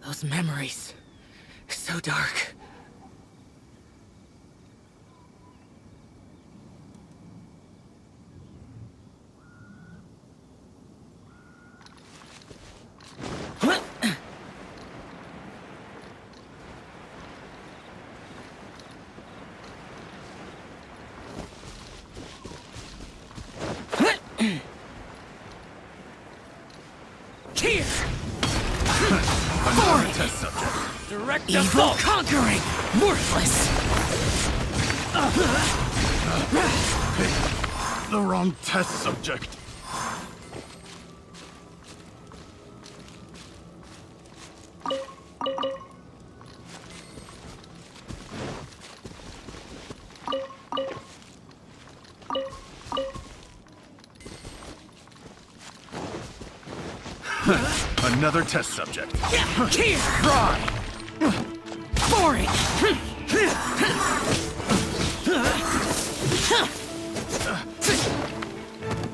Those memories. So dark. Here! Another test subject. Direct evil conquering! Worthless! The wrong test subject. Another test subject. Here! Try! Boring!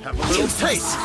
Have a little taste!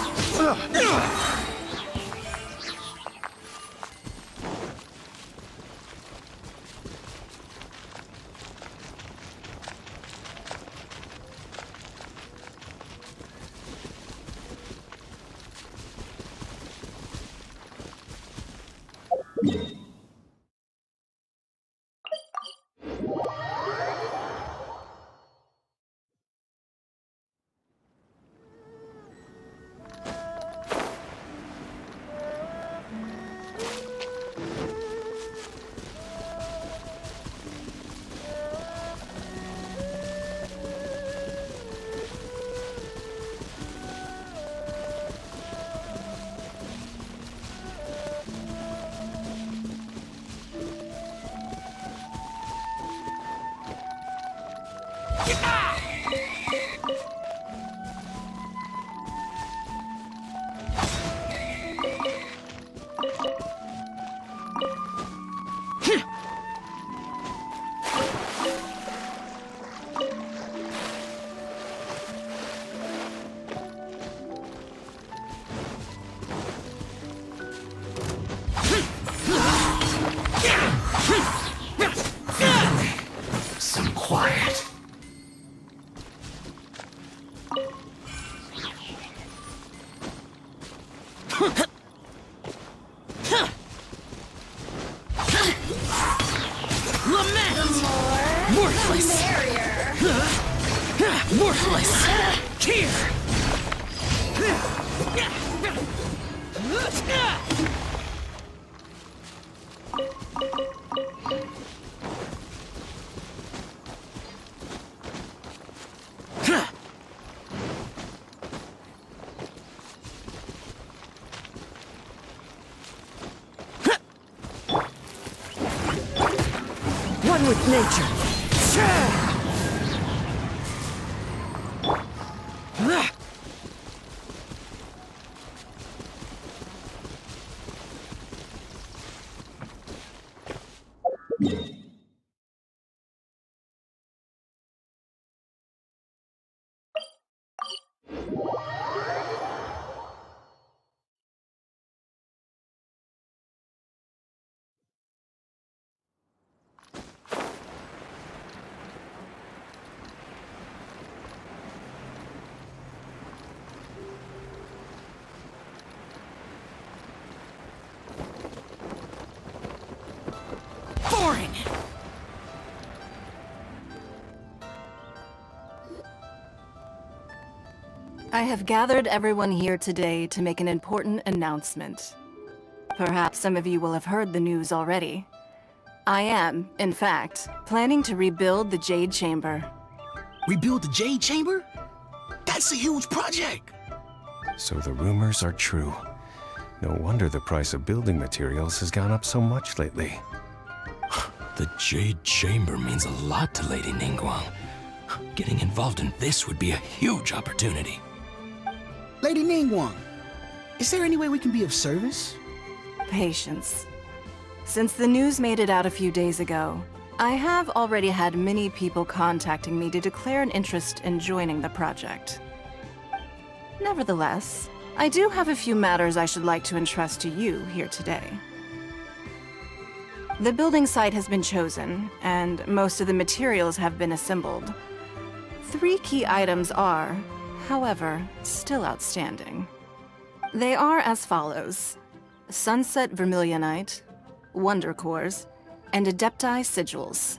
Some quiet. Lament! Worthless! Worthless! Here! One with nature. Boring! I have gathered everyone here today to make an important announcement. Perhaps some of you will have heard the news already. I am, in fact, planning to rebuild the Jade Chamber. Rebuild the Jade Chamber? That's a huge project! So the rumors are true. No wonder the price of building materials has gone up so much lately. The Jade Chamber means a lot to Lady Ningguang. Getting involved in this would be a huge opportunity. Lady Ningguang, is there any way we can be of service? Patience. Since the news made it out a few days ago, I have already had many people contacting me to declare an interest in joining the project. Nevertheless, I do have a few matters I should like to entrust to you here today. The building site has been chosen, and most of the materials have been assembled. 3 key items are, however, still outstanding. They are as follows: Sunset Vermilionite, Wonder Cores, and Adepti Sigils.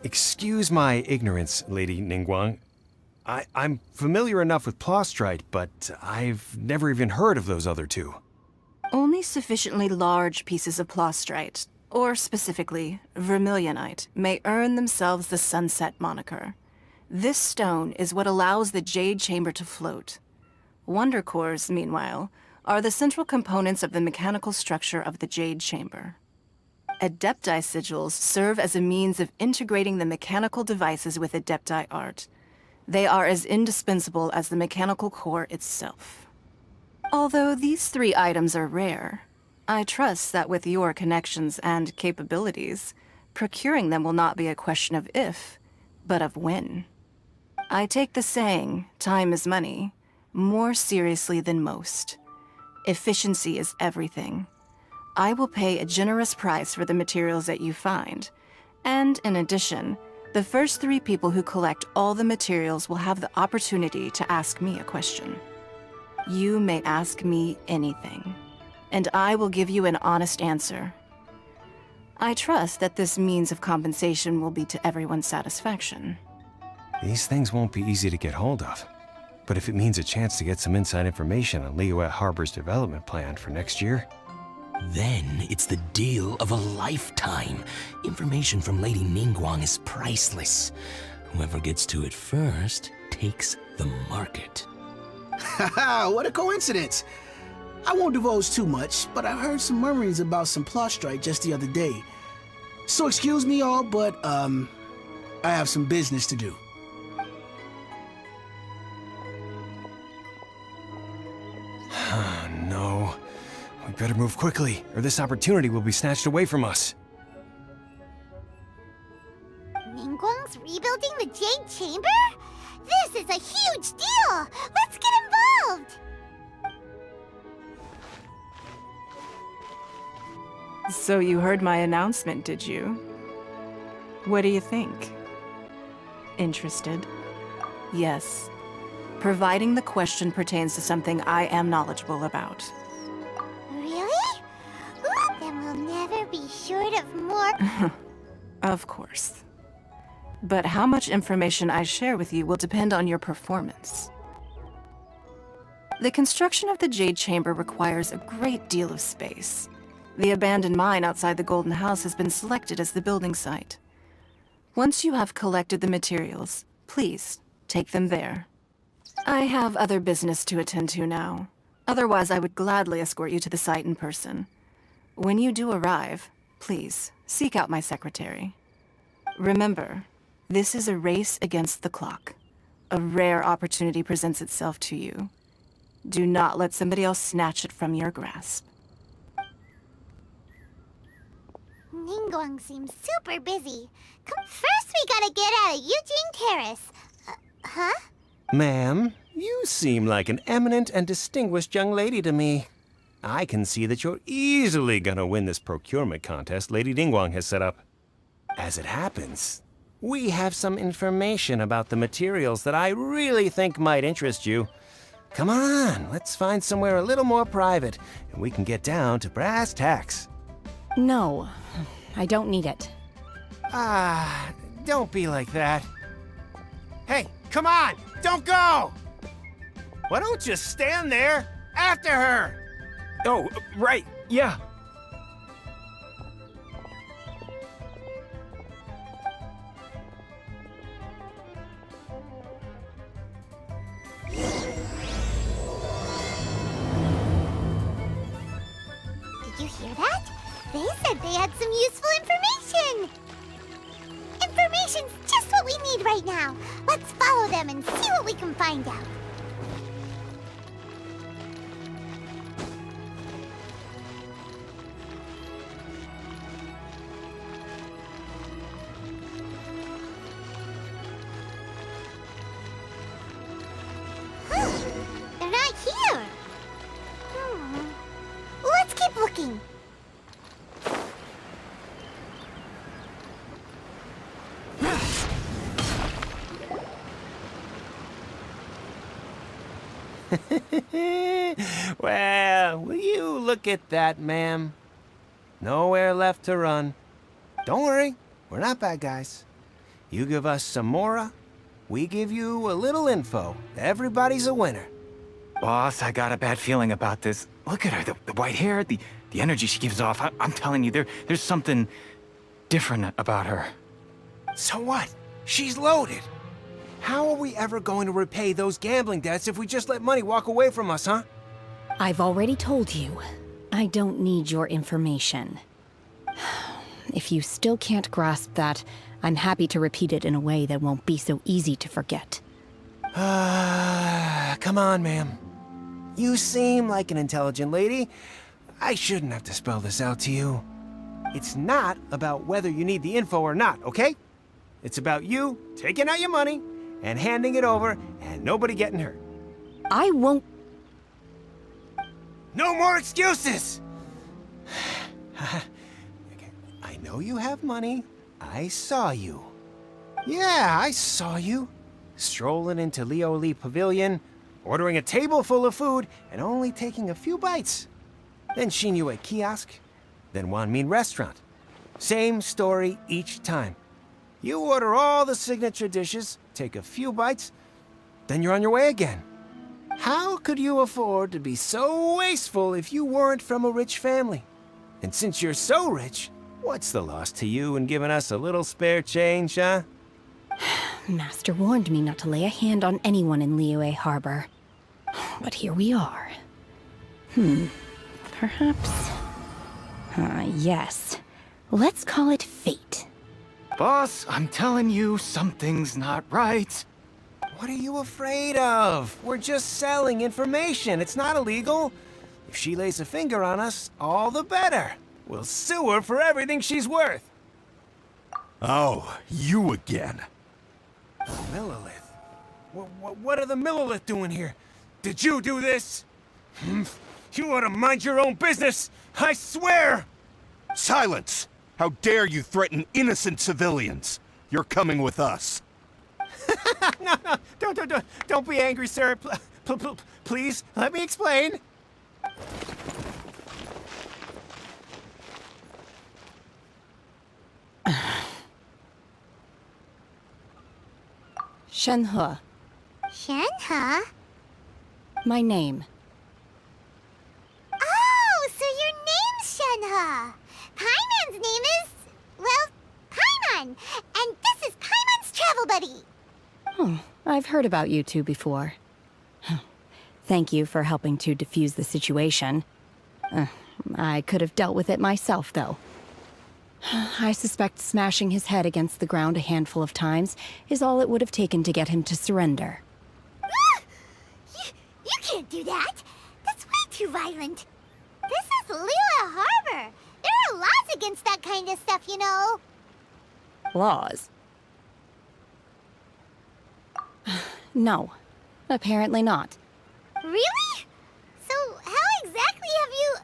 Excuse my ignorance, Lady Ningguang. I'm familiar enough with Plostrite, but I've never even heard of those other 2. Only sufficiently large pieces of Plostrite, or specifically Vermilionite, may earn themselves the Sunset moniker. This stone is what allows the Jade Chamber to float. Wonder Cores, meanwhile, are the central components of the mechanical structure of the Jade Chamber. Adepti Sigils serve as a means of integrating the mechanical devices with Adepti art. They are as indispensable as the mechanical core itself. Although these 3 items are rare, I trust that with your connections and capabilities, procuring them will not be a question of if, but of when. I take the saying, time is money, more seriously than most. Efficiency is everything. I will pay a generous price for the materials that you find, and in addition, the first 3 people who collect all the materials will have the opportunity to ask me a question. You may ask me anything, and I will give you an honest answer. I trust that this means of compensation will be to everyone's satisfaction. These things won't be easy to get hold of. But if it means a chance to get some inside information on Liyue Harbor's development plan for next year... Then it's the deal of a lifetime. Information from Lady Ningguang is priceless. Whoever gets to it first takes the market. Haha, what a coincidence! I won't divulge too much, but I heard some murmurings about some Plostrite just the other day. So excuse me all, but, I have some business to do. No. We better move quickly, or this opportunity will be snatched away from us. Ningguang's rebuilding the Jade Chamber? This is a huge deal! Let's get involved! So you heard my announcement, did you? What do you think? Interested? Yes. Providing the question pertains to something I am knowledgeable about. Really? Ooh, then we'll never be short of more... Of course. But how much information I share with you will depend on your performance. The construction of the Jade Chamber requires a great deal of space. The abandoned mine outside the Golden House has been selected as the building site. Once you have collected the materials, please take them there. I have other business to attend to now. Otherwise, I would gladly escort you to the site in person. When you do arrive, please seek out my secretary. Remember, this is a race against the clock. A rare opportunity presents itself to you. Do not let somebody else snatch it from your grasp. Ningguang seems super busy. First we gotta get out of Eugene Terrace. Huh? Ma'am, you seem like an eminent and distinguished young lady to me. I can see that you're easily gonna win this procurement contest Lady Ningguang has set up. As it happens, we have some information about the materials that I really think might interest you. Come on, let's find somewhere a little more private, and we can get down to brass tacks. No, I don't need it. Ah, don't be like that. Hey, come on, don't go! Why don't you stand there after her? Oh, right, yeah. Did you hear that? They said they had some useful information! Information's just what we need right now. Let's follow them and see what we can find out. Well, will you look at that, ma'am? Nowhere left to run. Don't worry, we're not bad guys. You give us some mora, we give you a little info. Everybody's a winner. Boss, I got a bad feeling about this. Look at her, the white hair, the energy she gives off. I'm telling you, there's something different about her. So what? She's loaded. How are we ever going to repay those gambling debts if we just let money walk away from us, huh? I've already told you, I don't need your information. If you still can't grasp that, I'm happy to repeat it in a way that won't be so easy to forget. Come on, ma'am. You seem like an intelligent lady. I shouldn't have to spell this out to you. It's not about whether you need the info or not, okay? It's about you taking out your money and handing it over and nobody getting hurt. I won't. No more excuses! Okay, I know you have money. I saw you. Yeah, I saw you. Strolling into Leo Lee Pavilion, ordering a table full of food, and only taking a few bites. Then Shinyue Kiosk, then Wanmin Restaurant. Same story each time. You order all the signature dishes, take a few bites, then you're on your way again. How could you afford to be so wasteful if you weren't from a rich family? And since you're so rich, what's the loss to you in giving us a little spare change, huh? Master warned me not to lay a hand on anyone in Liyue Harbor. But here we are. Perhaps... yes. Let's call it fate. Boss, I'm telling you, something's not right. What are you afraid of? We're just selling information. It's not illegal. If she lays a finger on us, all the better. We'll sue her for everything she's worth. Oh, you again. Millilith? What are the Millilith doing here? Did you do this? You ought to mind your own business, I swear! Silence! How dare you threaten innocent civilians? You're coming with us. No, don't be angry, sir. Please, let me explain. Shenhe, Shenhe? my name. Oh, so your name's Shenhe. Paimon's name is, well, Paimon. And this is Paimon's travel buddy. Oh, I've heard about you two before. Thank you for helping to defuse the situation. I could have dealt with it myself, though. I suspect smashing his head against the ground a handful of times is all it would have taken to get him to surrender. You can't do that. That's way too violent. This is Liyue Harbor. There are laws against that kind of stuff, you know. Laws? No, apparently not. Really? So how exactly have you...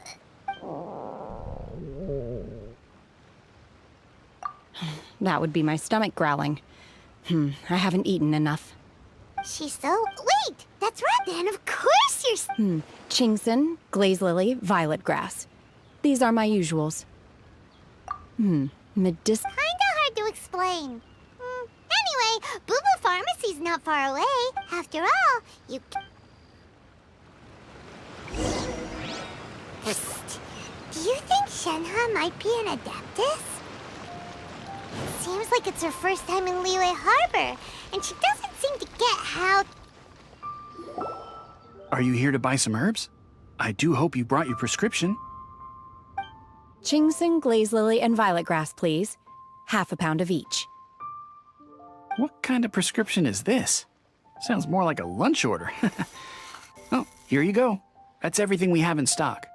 That would be my stomach growling. I haven't eaten enough. She's so... Wait! That's right then, of course you're... Chingson, glaze lily, violet grass. These are my usuals. Kinda hard to explain. Anyway, Boo Boo Pharmacy's not far away. After all, you... Psst. Do you think Shenhe might be an Adeptus? It seems like it's her first time in Liyue Harbor, and she doesn't seem to get how... Are you here to buy some herbs? I do hope you brought your prescription. Chingson, glaze lily, and violet grass, please. Half a pound of each. What kind of prescription is this? Sounds more like a lunch order. Oh, here you go. That's everything we have in stock.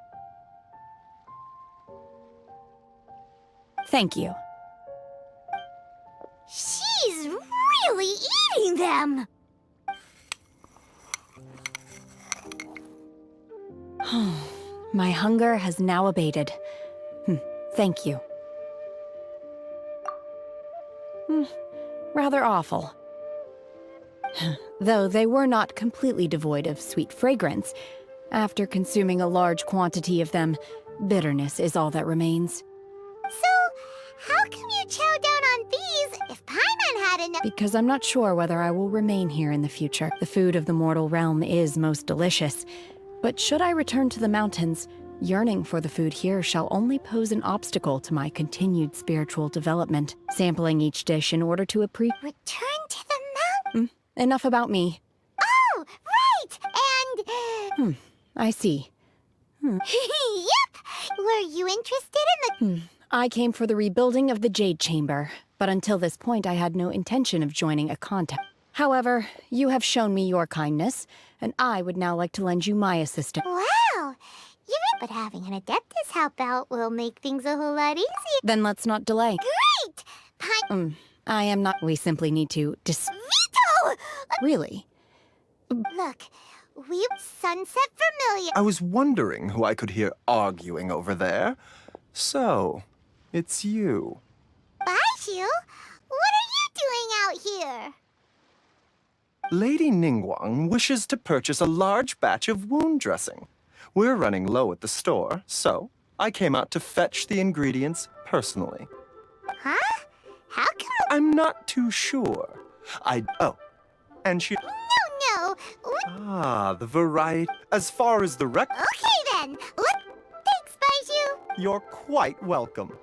Thank you. She's really eating them! My hunger has now abated. Thank you. Rather awful. Though they were not completely devoid of sweet fragrance. After consuming a large quantity of them, bitterness is all that remains. So, how come you chow down on these if Paimon had enough? Because I'm not sure whether I will remain here in the future. The food of the mortal realm is most delicious. But should I return to the mountains, yearning for the food here shall only pose an obstacle to my continued spiritual development. Sampling each dish in order to Return to the mountain? Enough about me. Oh, right! And... I see. Yep! Were you interested in the... I came for the rebuilding of the Jade Chamber, but until this point I had no intention of joining a contest. However, you have shown me your kindness, and I would now like to lend you my assistance. Wow! But having an Adeptus help out will make things a whole lot easier. Then let's not delay. Great! I am not... We simply need to Vito! Really? Look, we Sunset Vermilion. I was wondering who I could hear arguing over there. So, it's you. Baiju? What are you doing out here? Lady Ningguang wishes to purchase a large batch of wound dressing. We're running low at the store, so I came out to fetch the ingredients personally. Huh? How come... I'm not too sure. Oh, and she... No. Ah, the variety. As far as the Okay then. Thanks, Baiju. You're quite welcome.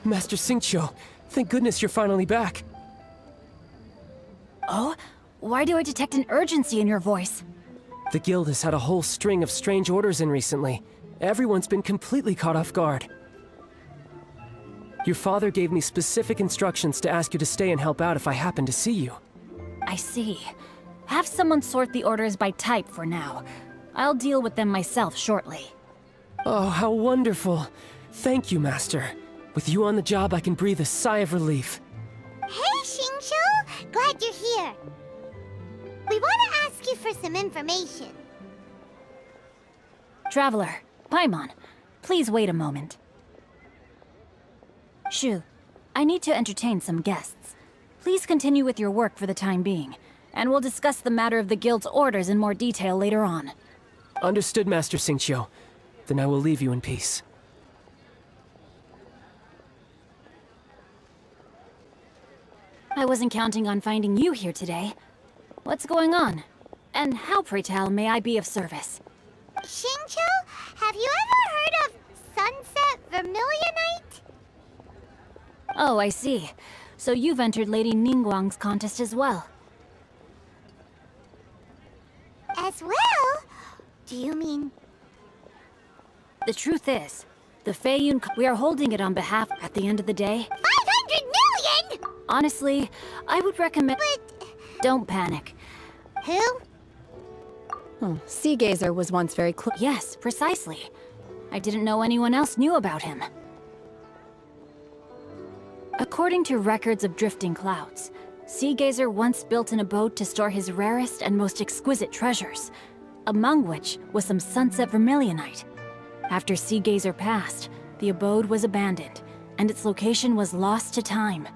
Master Xingqiu, thank goodness you're finally back. Oh? Why do I detect an urgency in your voice? The guild has had a whole string of strange orders in recently. Everyone's been completely caught off guard. Your father gave me specific instructions to ask you to stay and help out if I happen to see you. I see. Have someone sort the orders by type for now. I'll deal with them myself shortly. Oh, how wonderful. Thank you, Master. With you on the job, I can breathe a sigh of relief. Hey, Xingqiu! Glad you're here. We want to ask you for some information. Traveler, Paimon, please wait a moment. Shu, I need to entertain some guests. Please continue with your work for the time being, and we'll discuss the matter of the guild's orders in more detail later on. Understood, Master Xingqiu. Then I will leave you in peace. I wasn't counting on finding you here today. What's going on? And how, pray tell, may I be of service? Xingqiu, have you ever heard of Sunset Vermilionite? Oh, I see. So you've entered Lady Ningguang's contest as well. As well? Do you mean... The truth is, the Feiyun... We are holding it on behalf... At the end of the day... 500 million?! Honestly, I would recommend... But... Don't panic. Who? Sea Gazer was once very close. Yes, precisely. I didn't know anyone else knew about him. According to records of drifting clouds, Sea Gazer once built an abode to store his rarest and most exquisite treasures, among which was some Sunset Vermilionite. After Sea Gazer passed, the abode was abandoned, and its location was lost to time.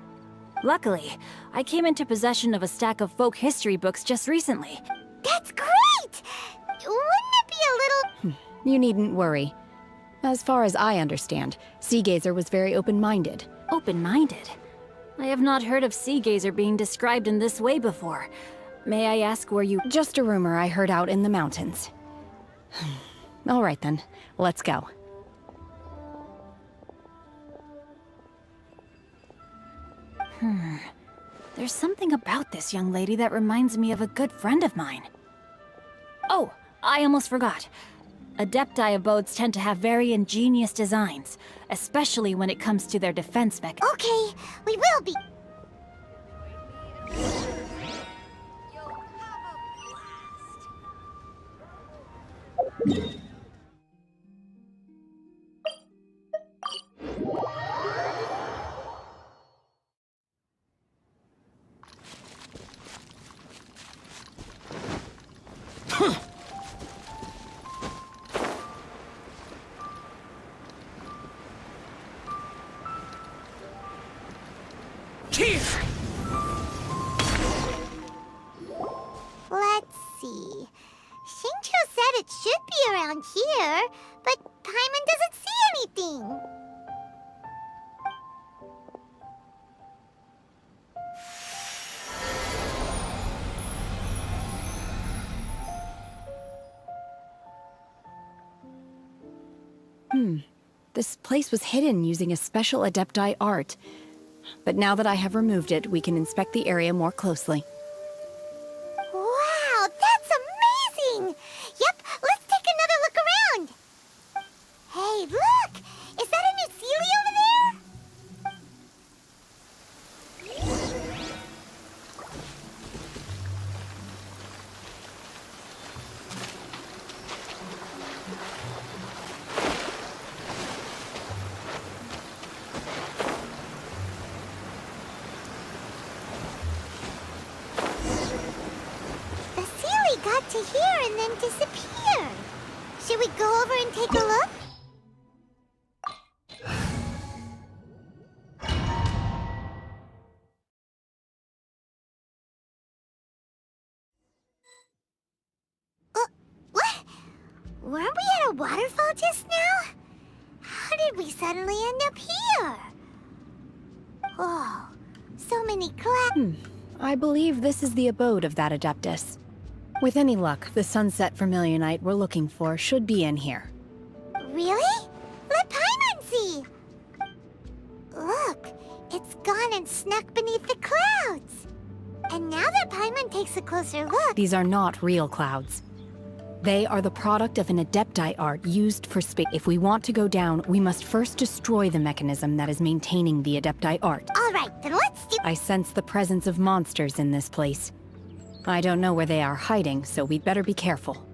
Luckily, I came into possession of a stack of folk history books just recently. That's great! Wouldn't it be a little... You needn't worry. As far as I understand, Sea Gazer was very open-minded. Open-minded? I have not heard of Sea Gazer being described in this way before. May I ask where you... Just a rumor I heard out in the mountains. All right then, let's go. There's something about this young lady that reminds me of a good friend of mine. Oh, I almost forgot. Adepti abodes tend to have very ingenious designs, especially when it comes to their defense mechanism. Okay, we will be. Here! Let's see. Shinjo said it should be around here, but Paimon doesn't see anything. This place was hidden using a special Adepti art. But now that I have removed it, we can inspect the area more closely. Wow, that's amazing! Yep, let's take another look around. Hey, look! Is that a new Sealy over there? The Sealy got to here and then disappeared. Should we go over and take a look? What? Weren't we at a waterfall just now? How did we suddenly end up here? Oh, so many clouds. I believe this is the abode of that Adeptus. With any luck, the sunset Vermilionite we're looking for should be in here. Really? Let Paimon see! Look, it's gone and snuck beneath the clouds. And now that Paimon takes a closer look... These are not real clouds. They are the product of an Adepti art used for space. If we want to go down, we must first destroy the mechanism that is maintaining the Adepti art. Alright, then let's do... I sense the presence of monsters in this place. I don't know where they are hiding, so we'd better be careful.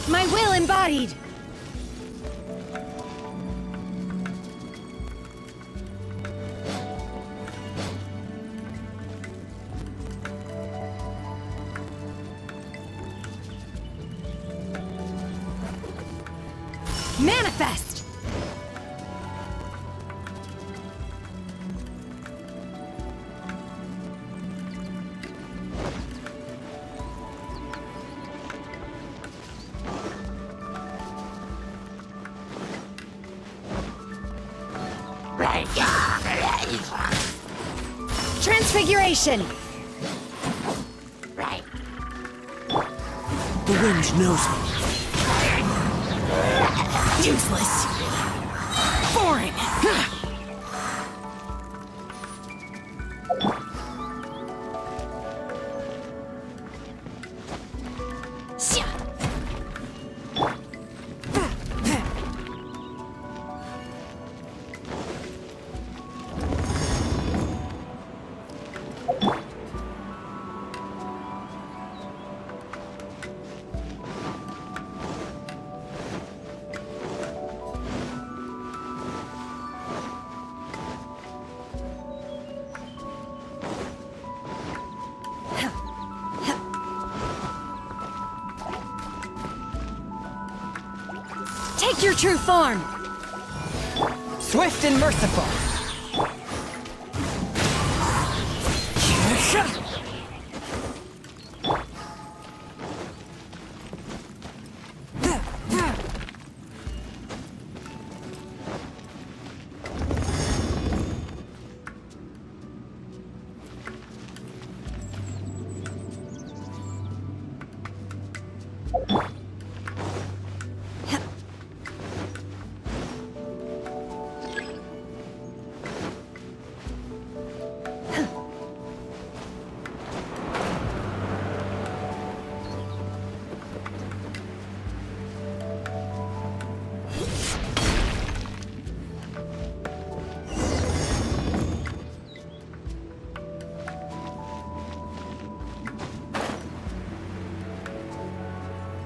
My will embodied! Manifest! Transfiguration! The wind knows me. Useless. Boring. Take your true form! Swift and merciful.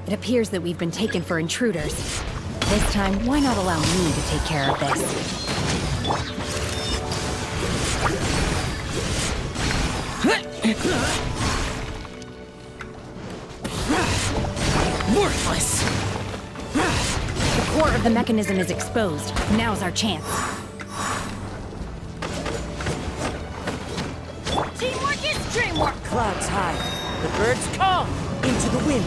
It appears that we've been taken for intruders. This time, why not allow me to take care of this? Worthless! The core of the mechanism is exposed. Now's our chance. Teamwork is dreamwork! Clouds high. The birds call into the wind.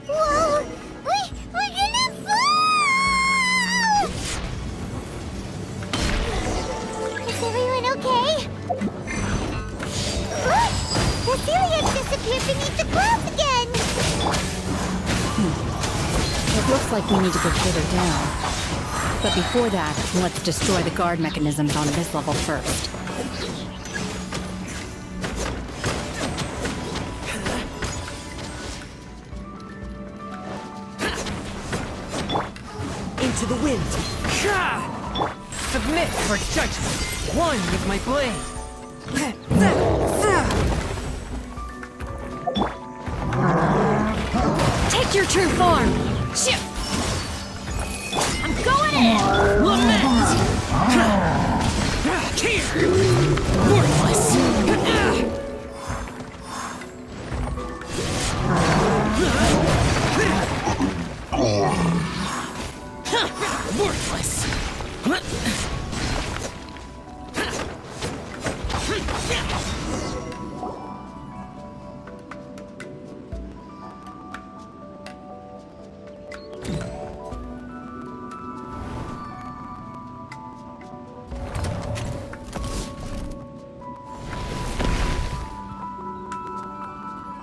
Whoa! We're gonna fall! Is everyone okay? Look! The celiacs disappeared beneath the clouds again! It looks like we need to go further down. But before that, let's destroy the guard mechanisms on this level first. Into the wind. Submit for judgment. One with my blade. Take your true form! I'm going in! Lament! Here! Worthless! Worthless!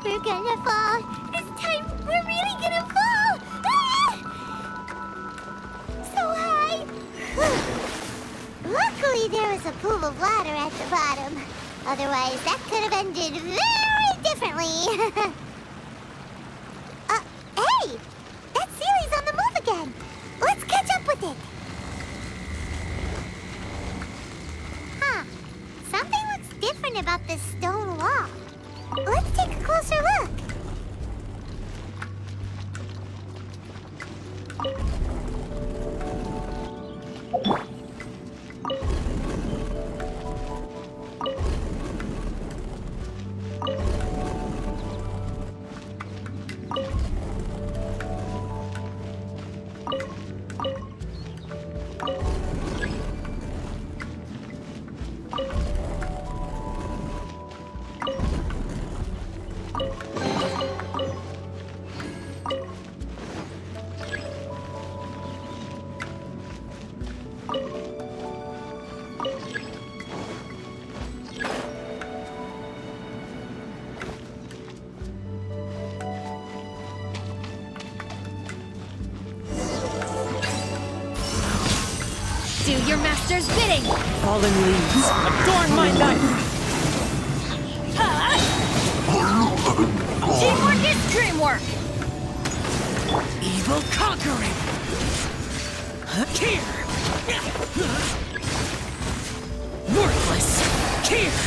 We're gonna fall. This time, we're really gonna fall. Ah! So high. Luckily, there was a pool of water at the bottom. Otherwise, that could have ended very differently. Hey! That Sealy's on the move again. Let's catch up with it. Huh. Something looks different about this stone wall. Let's take a closer look. Do your master's bidding! Fallen leaves, adorn my knife! Teamwork is dreamwork! Evil conquering! Here! Worthless! Here!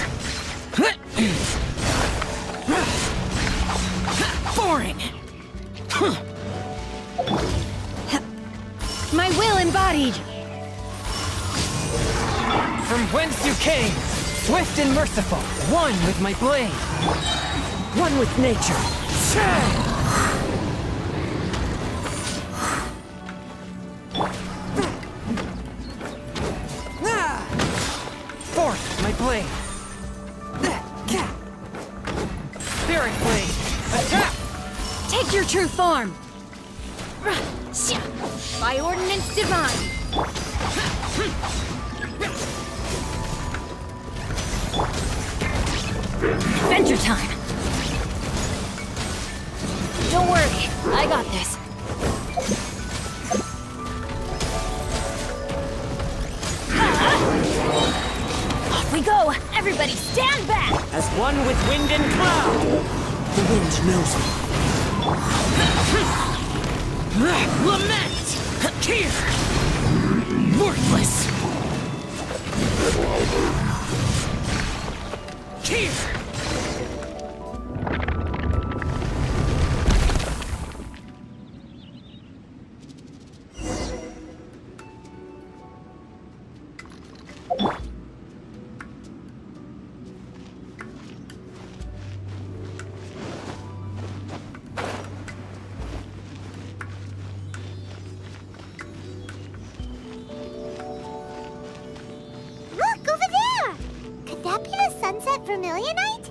Boring! My will embodied! From whence you came, swift and merciful, one with my blade, one with nature. Forth my blade. Spirit blade, attack! Take your true form! By ordinance divine! Adventure time! Don't worry, I got this. Off we go! Everybody stand back! As one with wind and cloud! The wind knows me. Lament! Here! Worthless! Here! Look, over there! Could that be the sunset vermilionite?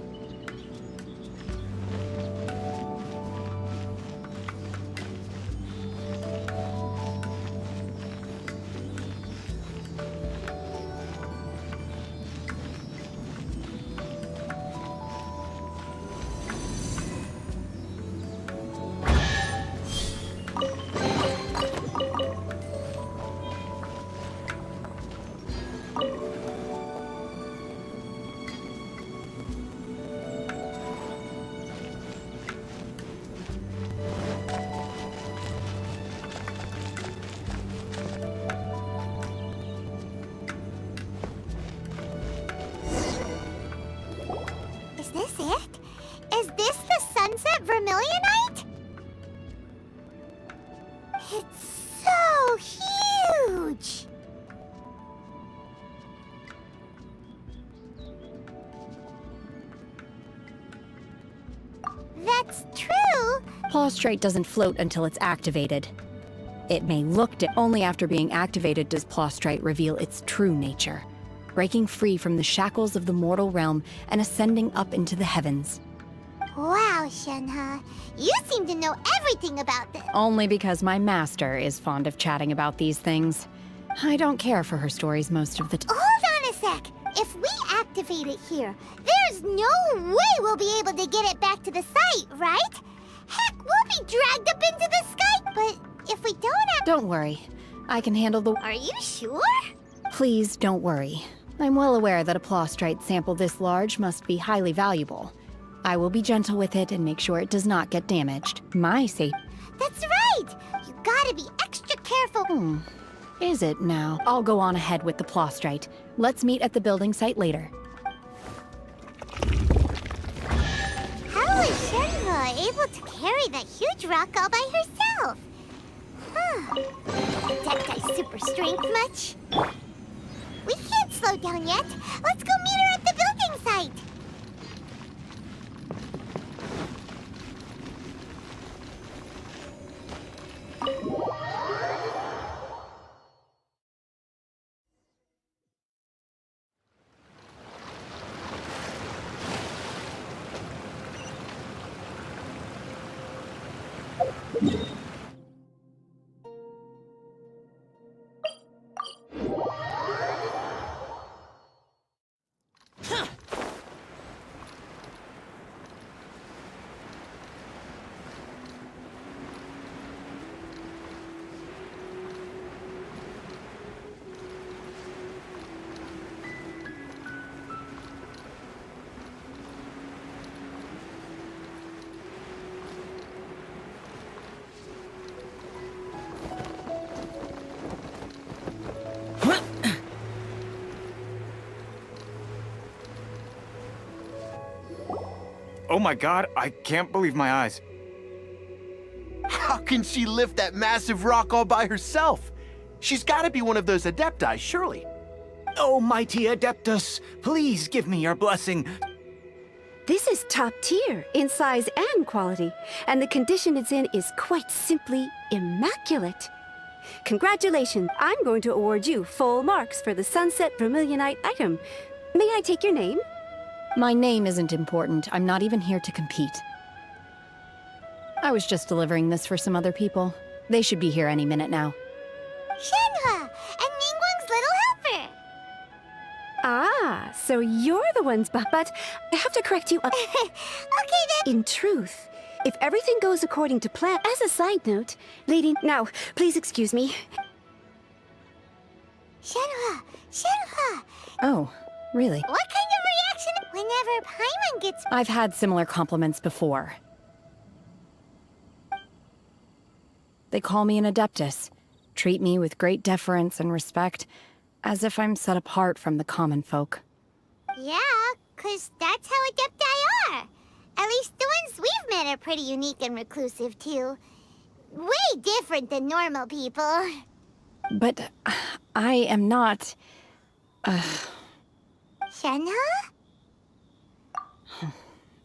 Is this it? Is this the sunset vermilionite? It's so huge! That's true. Plaustrite doesn't float until it's activated. It may look only after being activated does Plaustrite reveal its true nature, breaking free from the shackles of the mortal realm and ascending up into the heavens. Wow, Shenhe. You seem to know everything about this. Only because my master is fond of chatting about these things. I don't care for her stories most of the time. Hold on a sec. If we activate it here, there's no way we'll be able to get it back to the site, right? Heck, we'll be dragged up into the sky. But if we don't Don't worry. I can handle the... Are you sure? Please don't worry. I'm well aware that a Plaustrite sample this large must be highly valuable. I will be gentle with it and make sure it does not get damaged. My safety... That's right! You gotta be extra careful. Is it now? I'll go on ahead with the Plaustrite. Let's meet at the building site later. How is Shenhe able to carry that huge rock all by herself? Adepti super strength much? We can't slow down yet. Let's go meet her at the building site. Oh my god, I can't believe my eyes. How can she lift that massive rock all by herself? She's gotta be one of those Adepti, surely. Oh, mighty Adeptus, please give me your blessing. This is top tier in size and quality, and the condition it's in is quite simply immaculate. Congratulations, I'm going to award you full marks for the Sunset Vermilionite item. May I take your name? My name isn't important. I'm not even here to compete. I was just delivering this for some other people. They should be here any minute now. Shenhe, and Ningguang's little helper. Ah, so you're the ones, but I have to correct you. Okay then. In truth, if everything goes according to plan, as a side note, Lady, now, please excuse me. Shenhe, Shenhe. Oh, really? What kind of reaction whenever Paimon gets... I've had similar compliments before. They call me an adeptus, treat me with great deference and respect, as if I'm set apart from the common folk. Yeah, 'cause that's how adepti are. At least the ones we've met are pretty unique and reclusive, too. Way different than normal people. But I am not... Shenhe?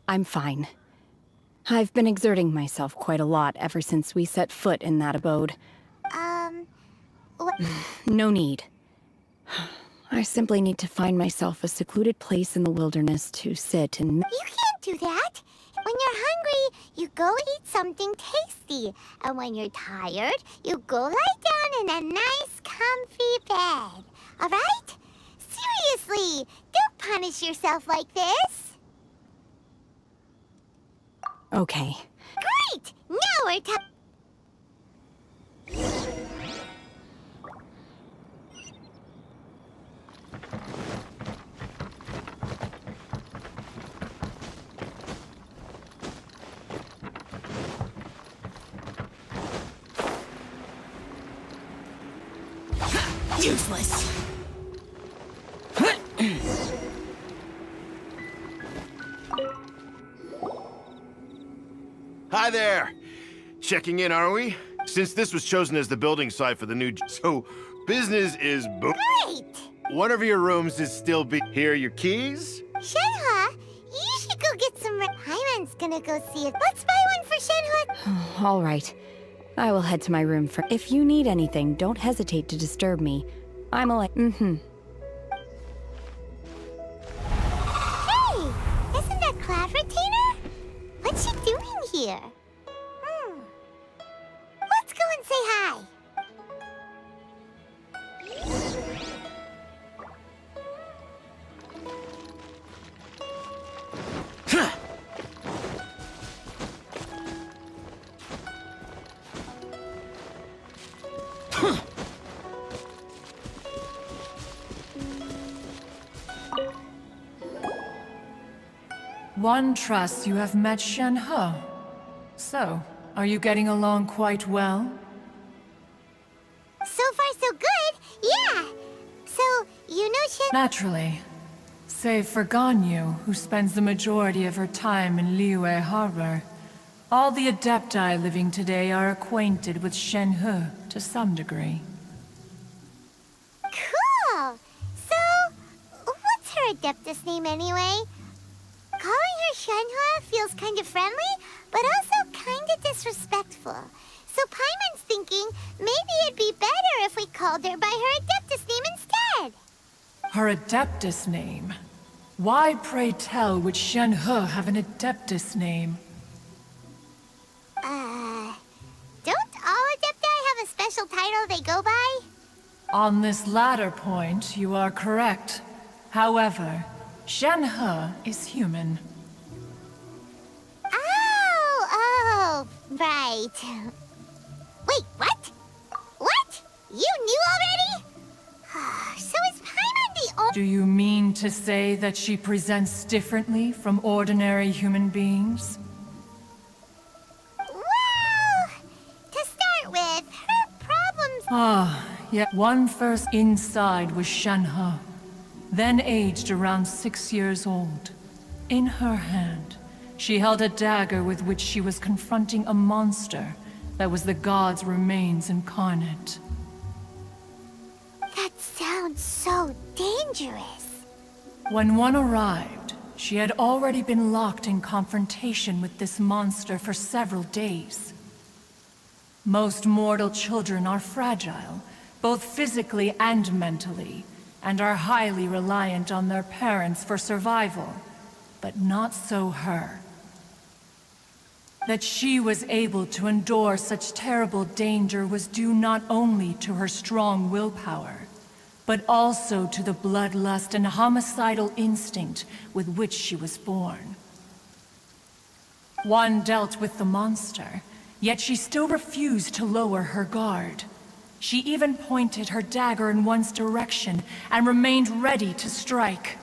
I'm fine. I've been exerting myself quite a lot ever since we set foot in that abode. What? No need. I simply need to find myself a secluded place in the wilderness to sit and... You can't do that. When you're hungry, you go eat something tasty. And when you're tired, you go lie down in a nice, comfy bed. All right? Seriously, don't punish yourself like this. Okay. Great! Now we're talking. Useless. Hi there! Checking in, are we? Since this was chosen as the building site for the new... So, business is boom. Great! One of your rooms is still Here are your keys? Shenhe, you should go get some... Paimon's gonna go see it. Let's buy one for Shenhe. All right. I will head to my room for... If you need anything, don't hesitate to disturb me. I'm a... Hey! Isn't that Cloud Retainer? What's she doing here? Let's go and say hi. One trusts you have met Shenhe. So, are you getting along quite well? So far, so good. Yeah. So, you know Shenhe... Naturally. Save for Ganyu, who spends the majority of her time in Liyue Harbor. All the Adepti living today are acquainted with Shenhe to some degree. Cool. So, what's her Adeptus name anyway? Calling her Shenhe feels kind of friendly, but also kind of disrespectful. So Paimon's thinking maybe it'd be better if we called her by her Adeptus name instead. Her Adeptus name? Why, pray tell, would Shenhe have an Adeptus name? Don't all Adepti have a special title they go by? On this latter point, you are correct. However, Shenhe is human. Oh, right. Wait, what? What? You knew already? So is Paimon the only... Do you mean to say that she presents differently from ordinary human beings? Well, to start with, her problems... Yet one first inside was Shenhe, then aged around 6 years old. In her hand, she held a dagger with which she was confronting a monster that was the god's remains incarnate. That sounds so dangerous. When one arrived, she had already been locked in confrontation with this monster for several days. Most mortal children are fragile, both physically and mentally, and are highly reliant on their parents for survival. But not so her. That she was able to endure such terrible danger was due not only to her strong willpower, but also to the bloodlust and homicidal instinct with which she was born. One dealt with the monster, yet she still refused to lower her guard. She even pointed her dagger in one's direction and remained ready to strike.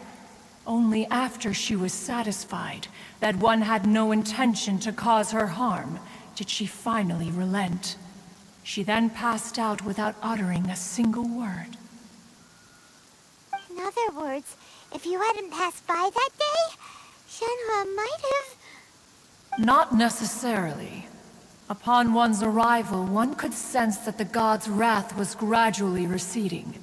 Only after she was satisfied that one had no intention to cause her harm did she finally relent. She then passed out without uttering a single word. In other words, if you hadn't passed by that day, Shenhua might have... Not necessarily. Upon one's arrival, one could sense that the god's wrath was gradually receding.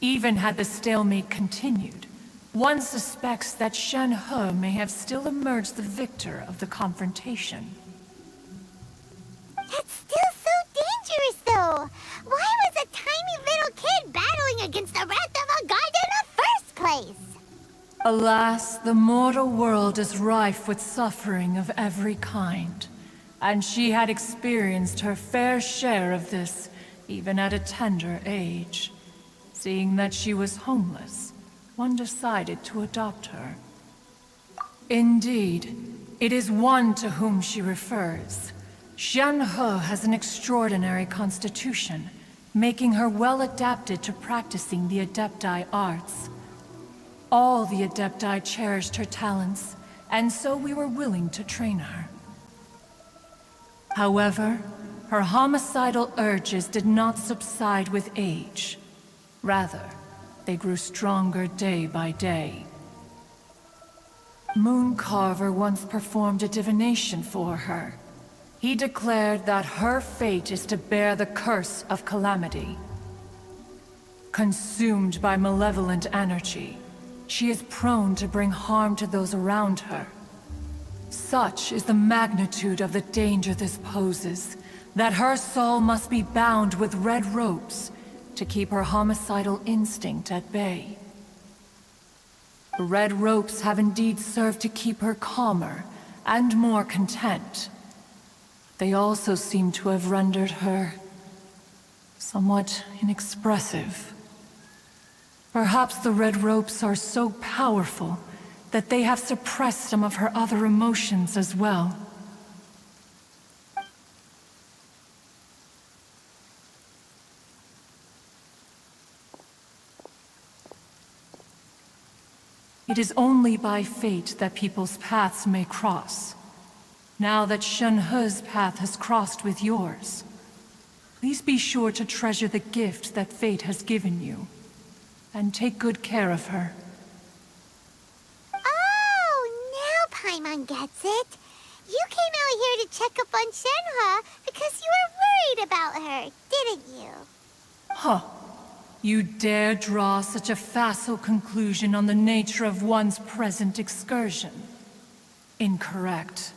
Even had the stalemate continued, one suspects that Shenhe may have still emerged the victor of the confrontation. That's still so dangerous, though! Why was a tiny little kid battling against the wrath of a god in the first place? Alas, the mortal world is rife with suffering of every kind. And she had experienced her fair share of this, even at a tender age. Seeing that she was homeless, one decided to adopt her. Indeed, it is one to whom she refers. Shenhe has an extraordinary constitution, making her well adapted to practicing the Adepti arts. All the Adepti cherished her talents, and so we were willing to train her. However, her homicidal urges did not subside with age. Rather, they grew stronger day by day. Mooncarver once performed a divination for her. He declared that her fate is to bear the curse of calamity. Consumed by malevolent energy, she is prone to bring harm to those around her. Such is the magnitude of the danger this poses, that her soul must be bound with red ropes to keep her homicidal instinct at bay. The red ropes have indeed served to keep her calmer and more content. They also seem to have rendered her somewhat inexpressive. Perhaps the red ropes are so powerful that they have suppressed some of her other emotions as well. It is only by fate that people's paths may cross. Now that Shenhe's path has crossed with yours, please be sure to treasure the gift that fate has given you, and take good care of her. Oh, now Paimon gets it. You came out here to check up on Shenhe because you were worried about her, didn't you? Huh. You dare draw such a facile conclusion on the nature of one's present excursion? Incorrect.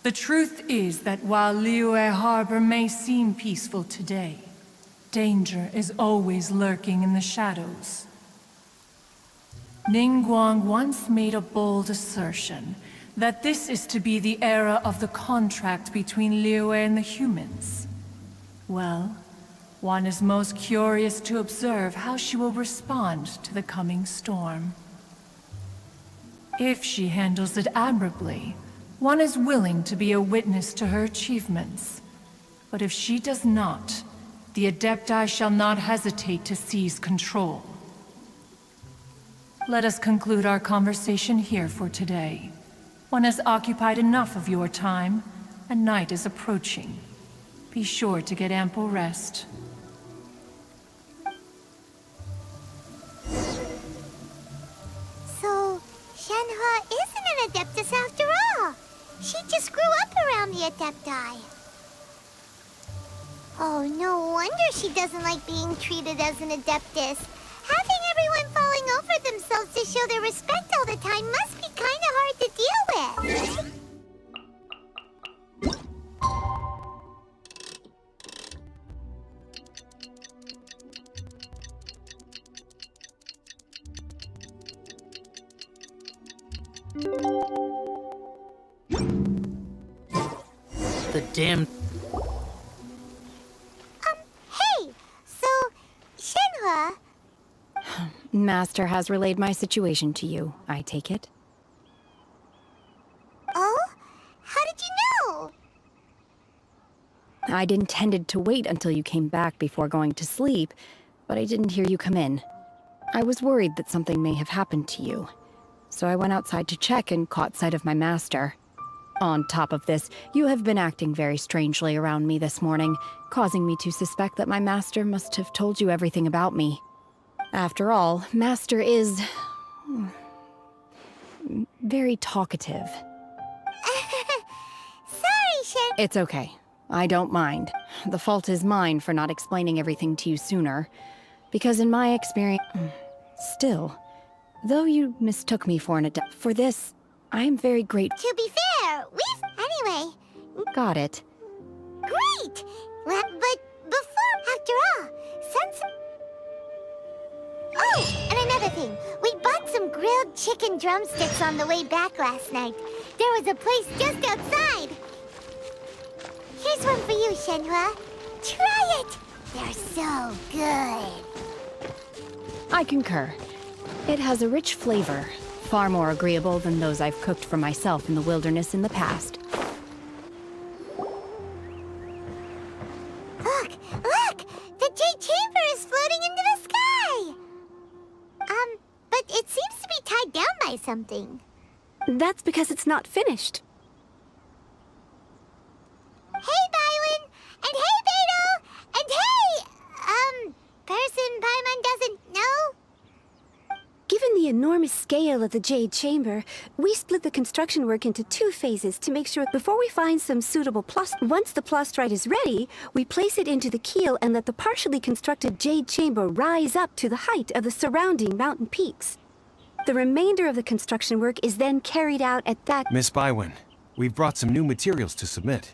The truth is that while Liyue Harbor may seem peaceful today, danger is always lurking in the shadows. Ningguang once made a bold assertion that this is to be the era of the contract between Liyue and the humans. Well, one is most curious to observe how she will respond to the coming storm. If she handles it admirably, one is willing to be a witness to her achievements. But if she does not, the Adepti shall not hesitate to seize control. Let us conclude our conversation here for today. One has occupied enough of your time, and night is approaching. Be sure to get ample rest. So, Shenhe isn't an Adeptus after all. She just grew up around the Adepti. Oh, no wonder she doesn't like being treated as an Adeptus. Having everyone falling over themselves to show their respect all the time must be kind of hard to deal with. Damn. Hey! So, Shenhua... Master has relayed my situation to you, I take it. Oh? How did you know? I'd intended to wait until you came back before going to sleep, but I didn't hear you come in. I was worried that something may have happened to you, so I went outside to check and caught sight of my master. On top of this, you have been acting very strangely around me this morning, causing me to suspect that my master must have told you everything about me. After all, Master is... very talkative. Sorry, Shen... It's okay. I don't mind. The fault is mine for not explaining everything to you sooner. Because in my experience... Still, though you mistook me for an adept, for this, I am very grateful. To be fair, we've... Anyway... Got it. Great! Well, but before, after all, since... Oh, and another thing. We bought some grilled chicken drumsticks on the way back last night. There was a place just outside. Here's one for you, Shenhua. Try it! They're so good. I concur. It has a rich flavor, far more agreeable than those I've cooked for myself in the wilderness in the past. Look! Look! The Jade Chamber is floating into the sky! But it seems to be tied down by something. That's because it's not finished. Hey, Bywin! And hey, Beto! And hey! Person Paimon doesn't know? Given the enormous scale of the Jade Chamber, we split the construction work into 2 phases to make sure before we find some suitable once the plastrite is ready, we place it into the keel and let the partially constructed Jade Chamber rise up to the height of the surrounding mountain peaks. The remainder of the construction work is then carried out at that... Miss Bywin, we've brought some new materials to submit.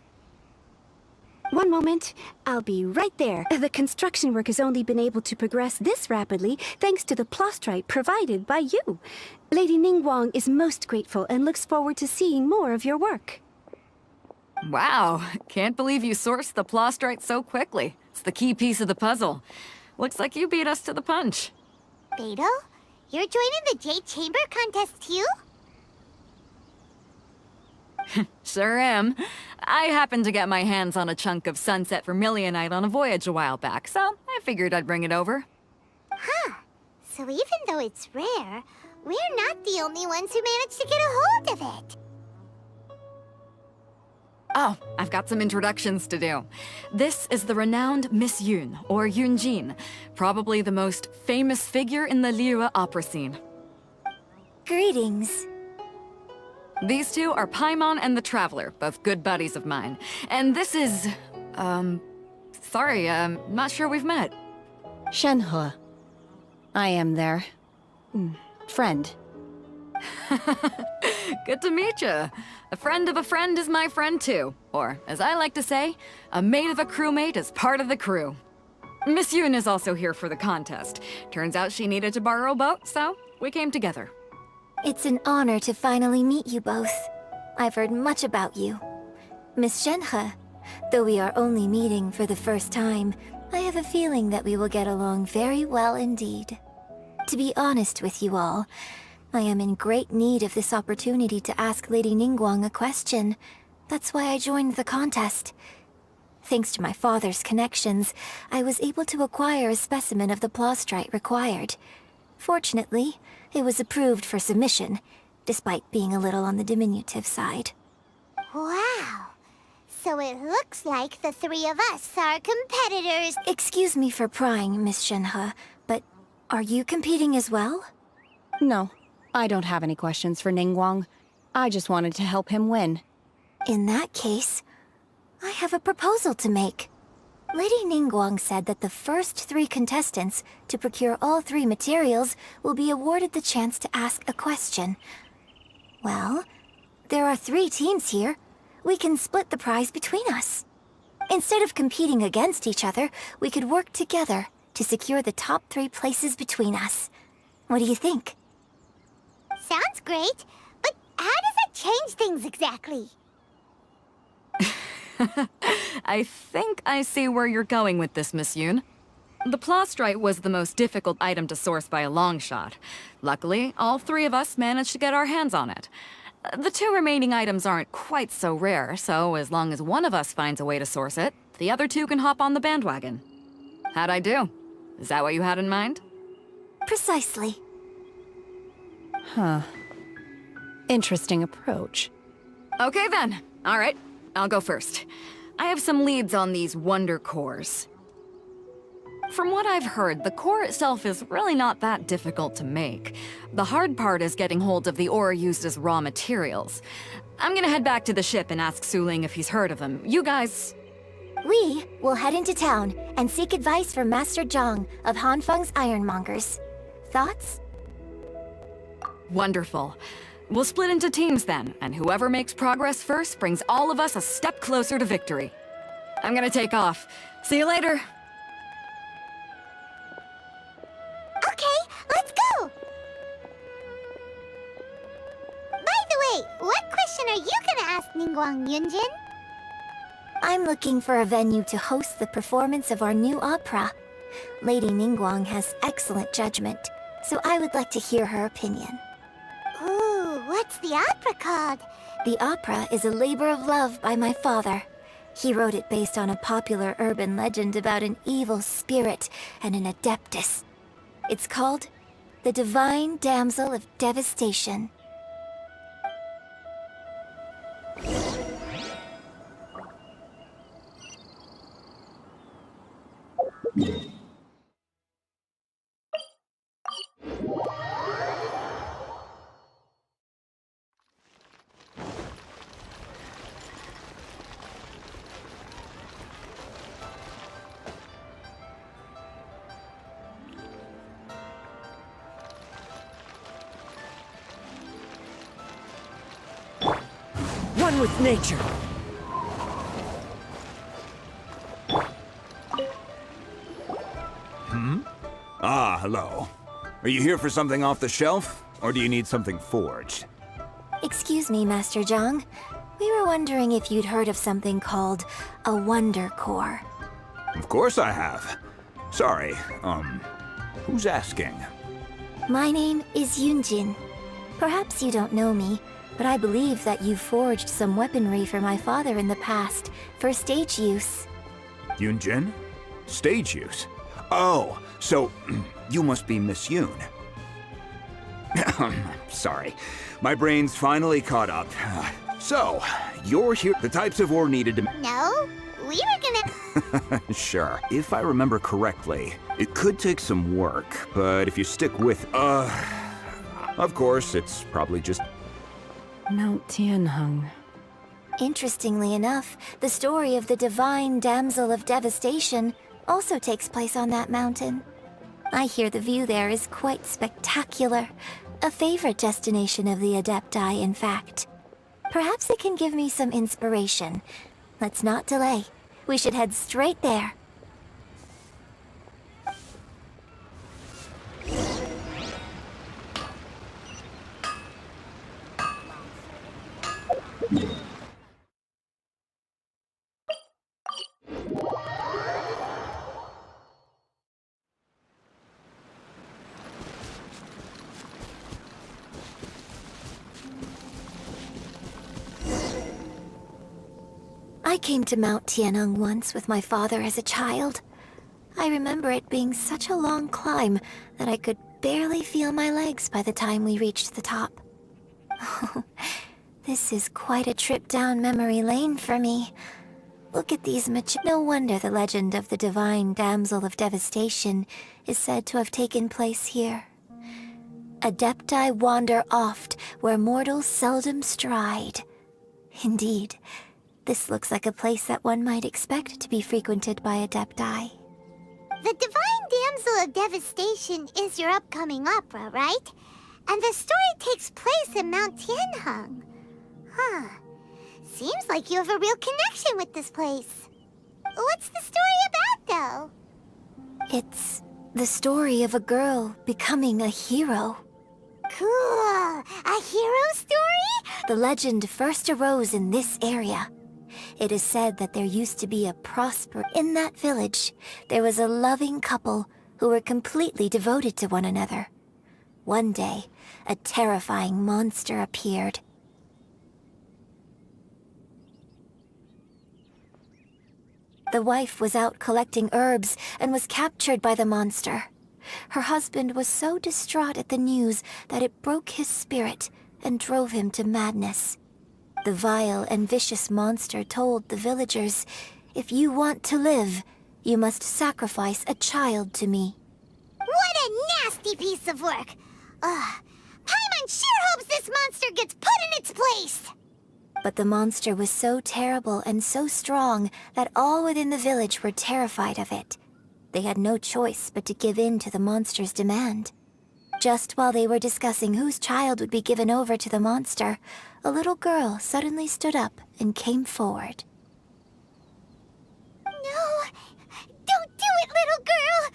One moment, I'll be right there. The construction work has only been able to progress this rapidly thanks to the plastrite provided by you. Lady Ningguang is most grateful and looks forward to seeing more of your work. Wow, can't believe you sourced the plastrite so quickly. It's the key piece of the puzzle. Looks like you beat us to the punch. Beto? You're joining the Jade Chamber contest too? Sure am. I happened to get my hands on a chunk of sunset vermilionite on a voyage a while back, so I figured I'd bring it over. Huh. So even though it's rare, we're not the only ones who managed to get a hold of it. Oh, I've got some introductions to do. This is the renowned Miss Yun, or Yunjin, probably the most famous figure in the Liyue opera scene. Greetings. These two are Paimon and the Traveler, both good buddies of mine. And this is... sorry, not sure we've met. Shenhua. I am their... friend. Good to meet you. A friend of a friend is my friend too. Or, as I like to say, a mate of a crewmate is part of the crew. Miss Yun is also here for the contest. Turns out she needed to borrow a boat, so we came together. It's an honor to finally meet you both. I've heard much about you. Miss Shenhe, though we are only meeting for the first time, I have a feeling that we will get along very well indeed. To be honest with you all, I am in great need of this opportunity to ask Lady Ningguang a question. That's why I joined the contest. Thanks to my father's connections, I was able to acquire a specimen of the plastrite required. Fortunately, it was approved for submission, despite being a little on the diminutive side. Wow. So it looks like the 3 of us are competitors. Excuse me for prying, Miss Shenhe, but are you competing as well? No, I don't have any questions for Ningguang. I just wanted to help him win. In that case, I have a proposal to make. Lady Ningguang said that the first 3 contestants to procure all 3 materials will be awarded the chance to ask a question. Well, there are 3 teams here. We can split the prize between us. Instead of competing against each other, we could work together to secure the top 3 places between us. What do you think? Sounds great, but how does it change things exactly? I think I see where you're going with this, Miss Yoon. The plastrite was the most difficult item to source by a long shot. Luckily, all three of us managed to get our hands on it. The two remaining items aren't quite so rare, so as long as one of us finds a way to source it, the other two can hop on the bandwagon. How'd I do? Is that what you had in mind? Precisely. Huh. Interesting approach. Okay then. All right, I'll go first. I have some leads on these wonder cores. From what I've heard, the core itself is really not that difficult to make. The hard part is getting hold of the ore used as raw materials. I'm gonna head back to the ship and ask Suling if he's heard of them. You guys... We will head into town and seek advice from Master Zhang of Hanfeng's Ironmongers. Thoughts? Wonderful. We'll split into teams then, and whoever makes progress first brings all of us a step closer to victory. I'm gonna take off. See you later. Okay, let's go! By the way, what question are you gonna ask Ningguang, Yunjin? I'm looking for a venue to host the performance of our new opera. Lady Ningguang has excellent judgment, so I would like to hear her opinion. Ooh, what's the opera called? The opera is a labor of love by my father. He wrote it based on a popular urban legend about an evil spirit and an adeptus. It's called The Divine Damsel of Devastation. One with nature. Ah, hello. Are you here for something off the shelf, or do you need something forged? Excuse me, Master Zhang. We were wondering if you'd heard of something called a Wonder Core. Of course I have. Sorry, who's asking? My name is Yunjin. Perhaps you don't know me, but I believe that you forged some weaponry for my father in the past, for stage use. Yunjin? Stage use? Oh, so you must be Miss Yoon. Sorry, my brain's finally caught up. So, you're here. The types of ore needed to... No, we were gonna... Sure. If I remember correctly, it could take some work, but if you stick with... Of course, it's probably just... Mount Tianheng. Interestingly enough, the story of the Divine Damsel of Devastation also takes place on that mountain. I hear the view there is quite spectacular. A favorite destination of the Adepti, in fact. Perhaps it can give me some inspiration. Let's not delay. We should head straight there. I came to Mount Tianheng once with my father as a child. I remember it being such a long climb that I could barely feel my legs by the time we reached the top. This is quite a trip down memory lane for me. Look at these No wonder the legend of the Divine Damsel of Devastation is said to have taken place here. Adepti wander oft where mortals seldom stride. Indeed, this looks like a place that one might expect to be frequented by Adepti. The Divine Damsel of Devastation is your upcoming opera, right? And the story takes place in Mount Tianheng. Huh. Seems like you have a real connection with this place. What's the story about, though? It's the story of a girl becoming a hero. Cool. A hero story? The legend first arose in this area. It is said that there used to be a In that village, there was a loving couple who were completely devoted to one another. One day, a terrifying monster appeared. The wife was out collecting herbs and was captured by the monster. Her husband was so distraught at the news that it broke his spirit and drove him to madness. The vile and vicious monster told the villagers, "If you want to live, you must sacrifice a child to me." What a nasty piece of work! Paimon sure hopes this monster gets put in its place! But the monster was so terrible and so strong that all within the village were terrified of it. They had no choice but to give in to the monster's demand. Just while they were discussing whose child would be given over to the monster, a little girl suddenly stood up and came forward. No! Don't do it, little girl!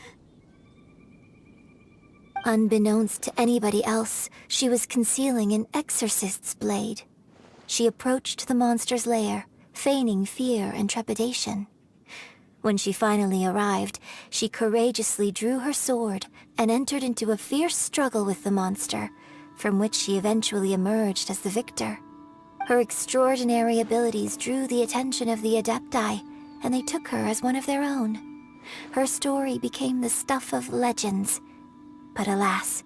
Unbeknownst to anybody else, she was concealing an exorcist's blade. She approached the monster's lair, feigning fear and trepidation. When she finally arrived, she courageously drew her sword and entered into a fierce struggle with the monster, from which she eventually emerged as the victor. Her extraordinary abilities drew the attention of the Adepti, and they took her as one of their own. Her story became the stuff of legends. But alas,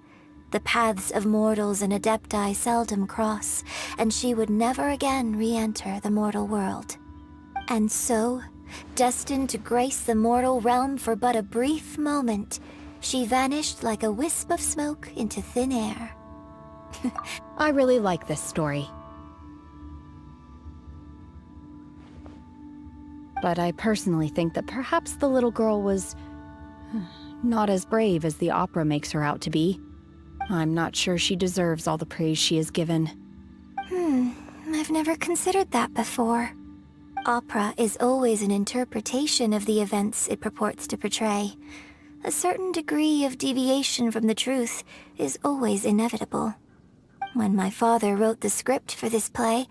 the paths of mortals and Adepti seldom cross, and she would never again re-enter the mortal world. And so, destined to grace the mortal realm for but a brief moment, she vanished like a wisp of smoke into thin air. I really like this story. But I personally think that perhaps the little girl was not as brave as the opera makes her out to be. I'm not sure she deserves all the praise she is given. I've never considered that before. Opera is always an interpretation of the events it purports to portray. A certain degree of deviation from the truth is always inevitable. When my father wrote the script for this play,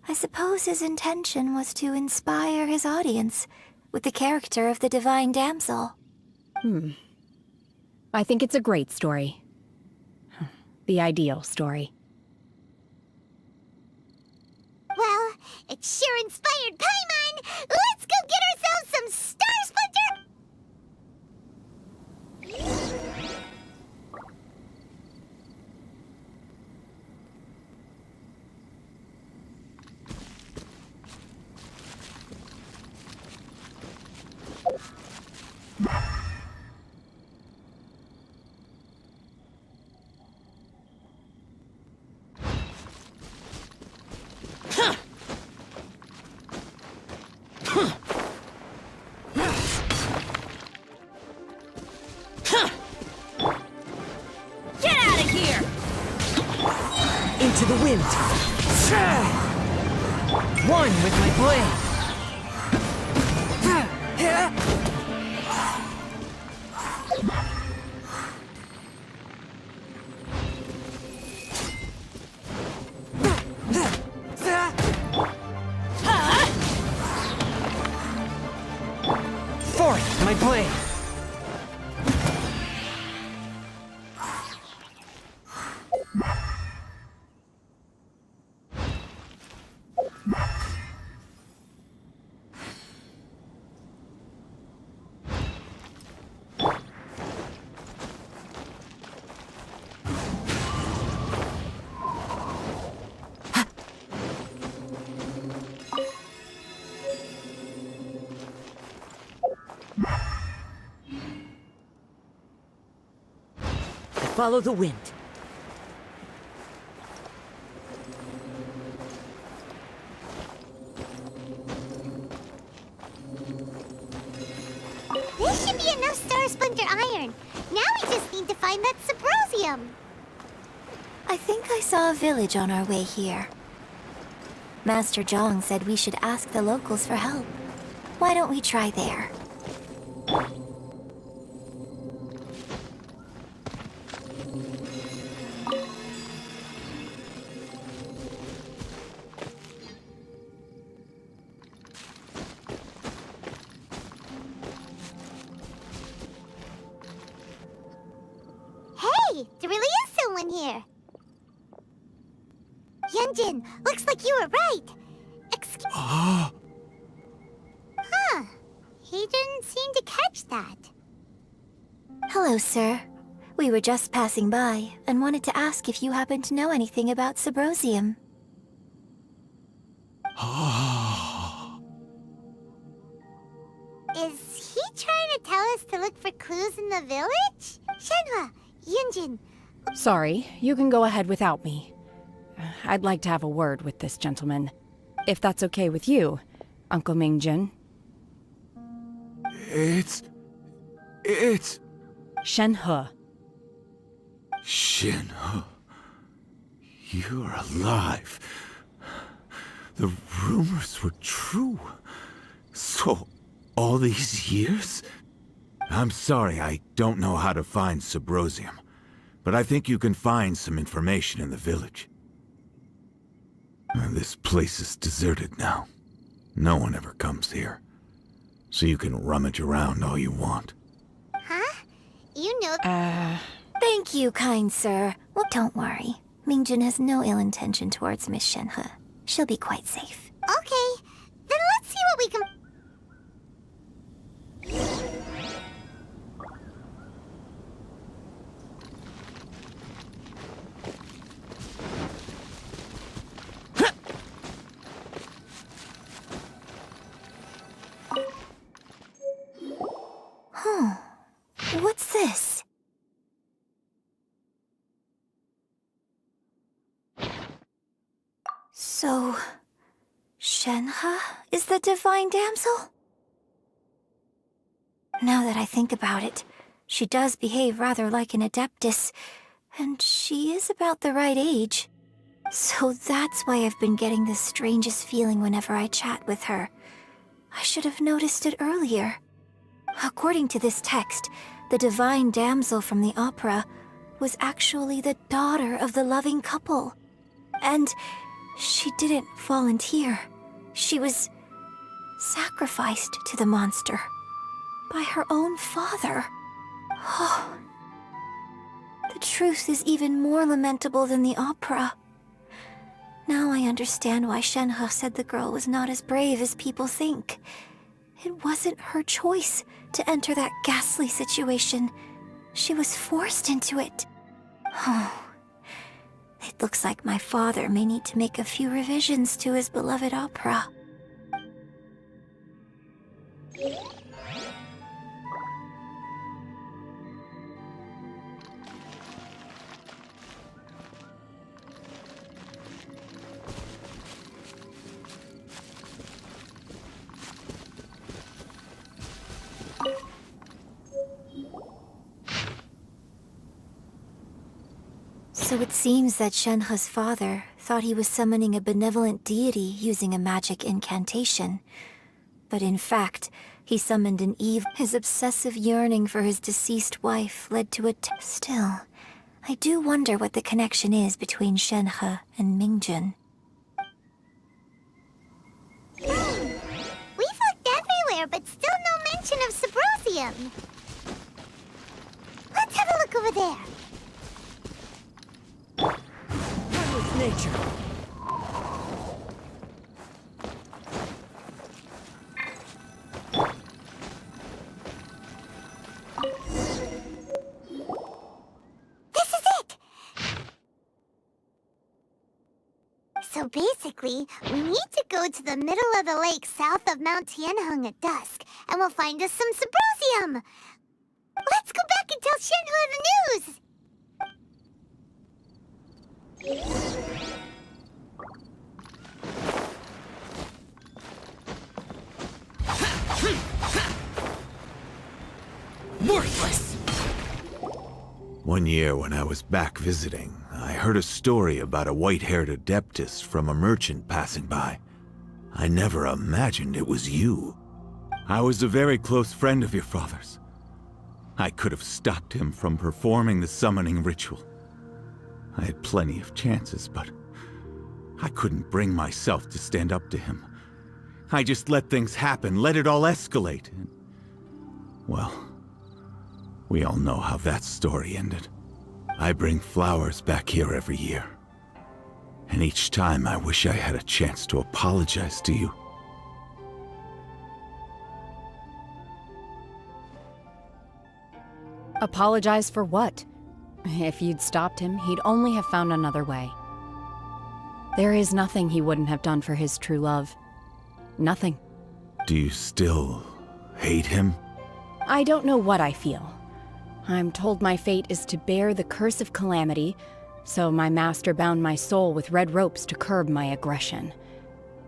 I suppose his intention was to inspire his audience with the character of the divine damsel. I think it's a great story. The ideal story. Well, it sure inspired Paimon! Let's go get ourselves some Star Splinter! Into the wind! One with my blade! Fourth, my blade! Follow the wind. This should be enough Star Splinter iron. Now we just need to find that Subrosium. I think I saw a village on our way here. Master Zhang said we should ask the locals for help. Why don't we try there? Hey, there really is someone here. Yunjin, looks like you were right. Excuse... Huh. He didn't seem to catch that. Hello, sir. We were just passing by and wanted to ask if you happen to know anything about Subrosium. Is he trying to tell us to look for clues in the village? Shenhua, Yunjin. Sorry, you can go ahead without me. I'd like to have a word with this gentleman. If that's okay with you, Uncle Mingjin. It's... Shenhe. Shenhe. You're alive. The rumors were true. So, all these years? I'm sorry, I don't know how to find Subrosium, but I think you can find some information in the village. This place is deserted now. No one ever comes here. So you can rummage around all you want. Huh? You know... Thank you, kind sir. Well, don't worry. Mingjin has no ill intention towards Miss Shenhe. She'll be quite safe. Okay, then let's see what we can... Huh. What's this? So... Shenhe is the divine damsel? Now that I think about it, she does behave rather like an adeptus, and she is about the right age. So that's why I've been getting the strangest feeling whenever I chat with her. I should have noticed it earlier. According to this text, the divine damsel from the opera was actually the daughter of the loving couple. And she didn't volunteer. She was sacrificed to the monster by her own father. Oh, the truth is even more lamentable than the opera. Now I understand why Shenhe said the girl was not as brave as people think. It wasn't her choice to enter that ghastly situation. She was forced into it. Oh, it looks like my father may need to make a few revisions to his beloved opera. So it seems that Shenhe's father thought he was summoning a benevolent deity using a magic incantation. But in fact, he summoned an evil. His obsessive yearning for his deceased wife led to a Still, I do wonder what the connection is between Shenhe and Mingjin. We've looked everywhere, but still no mention of Subrosium. Let's have a look over there. With nature. This is it! So basically, we need to go to the middle of the lake south of Mount Tianheng at dusk, and we'll find us some Subrosium! Let's go back and tell Shenhua the news! Worthless! One year when I was back visiting, I heard a story about a white-haired adeptus from a merchant passing by. I never imagined it was you. I was a very close friend of your father's. I could have stopped him from performing the summoning ritual. I had plenty of chances, but I couldn't bring myself to stand up to him. I just let things happen, let it all escalate. And, well, we all know how that story ended. I bring flowers back here every year. And each time I wish I had a chance to apologize to you. Apologize for what? If you'd stopped him, he'd only have found another way. There is nothing he wouldn't have done for his true love. Nothing. Do you still hate him? I don't know what I feel. I'm told my fate is to bear the curse of calamity, so my master bound my soul with red ropes to curb my aggression.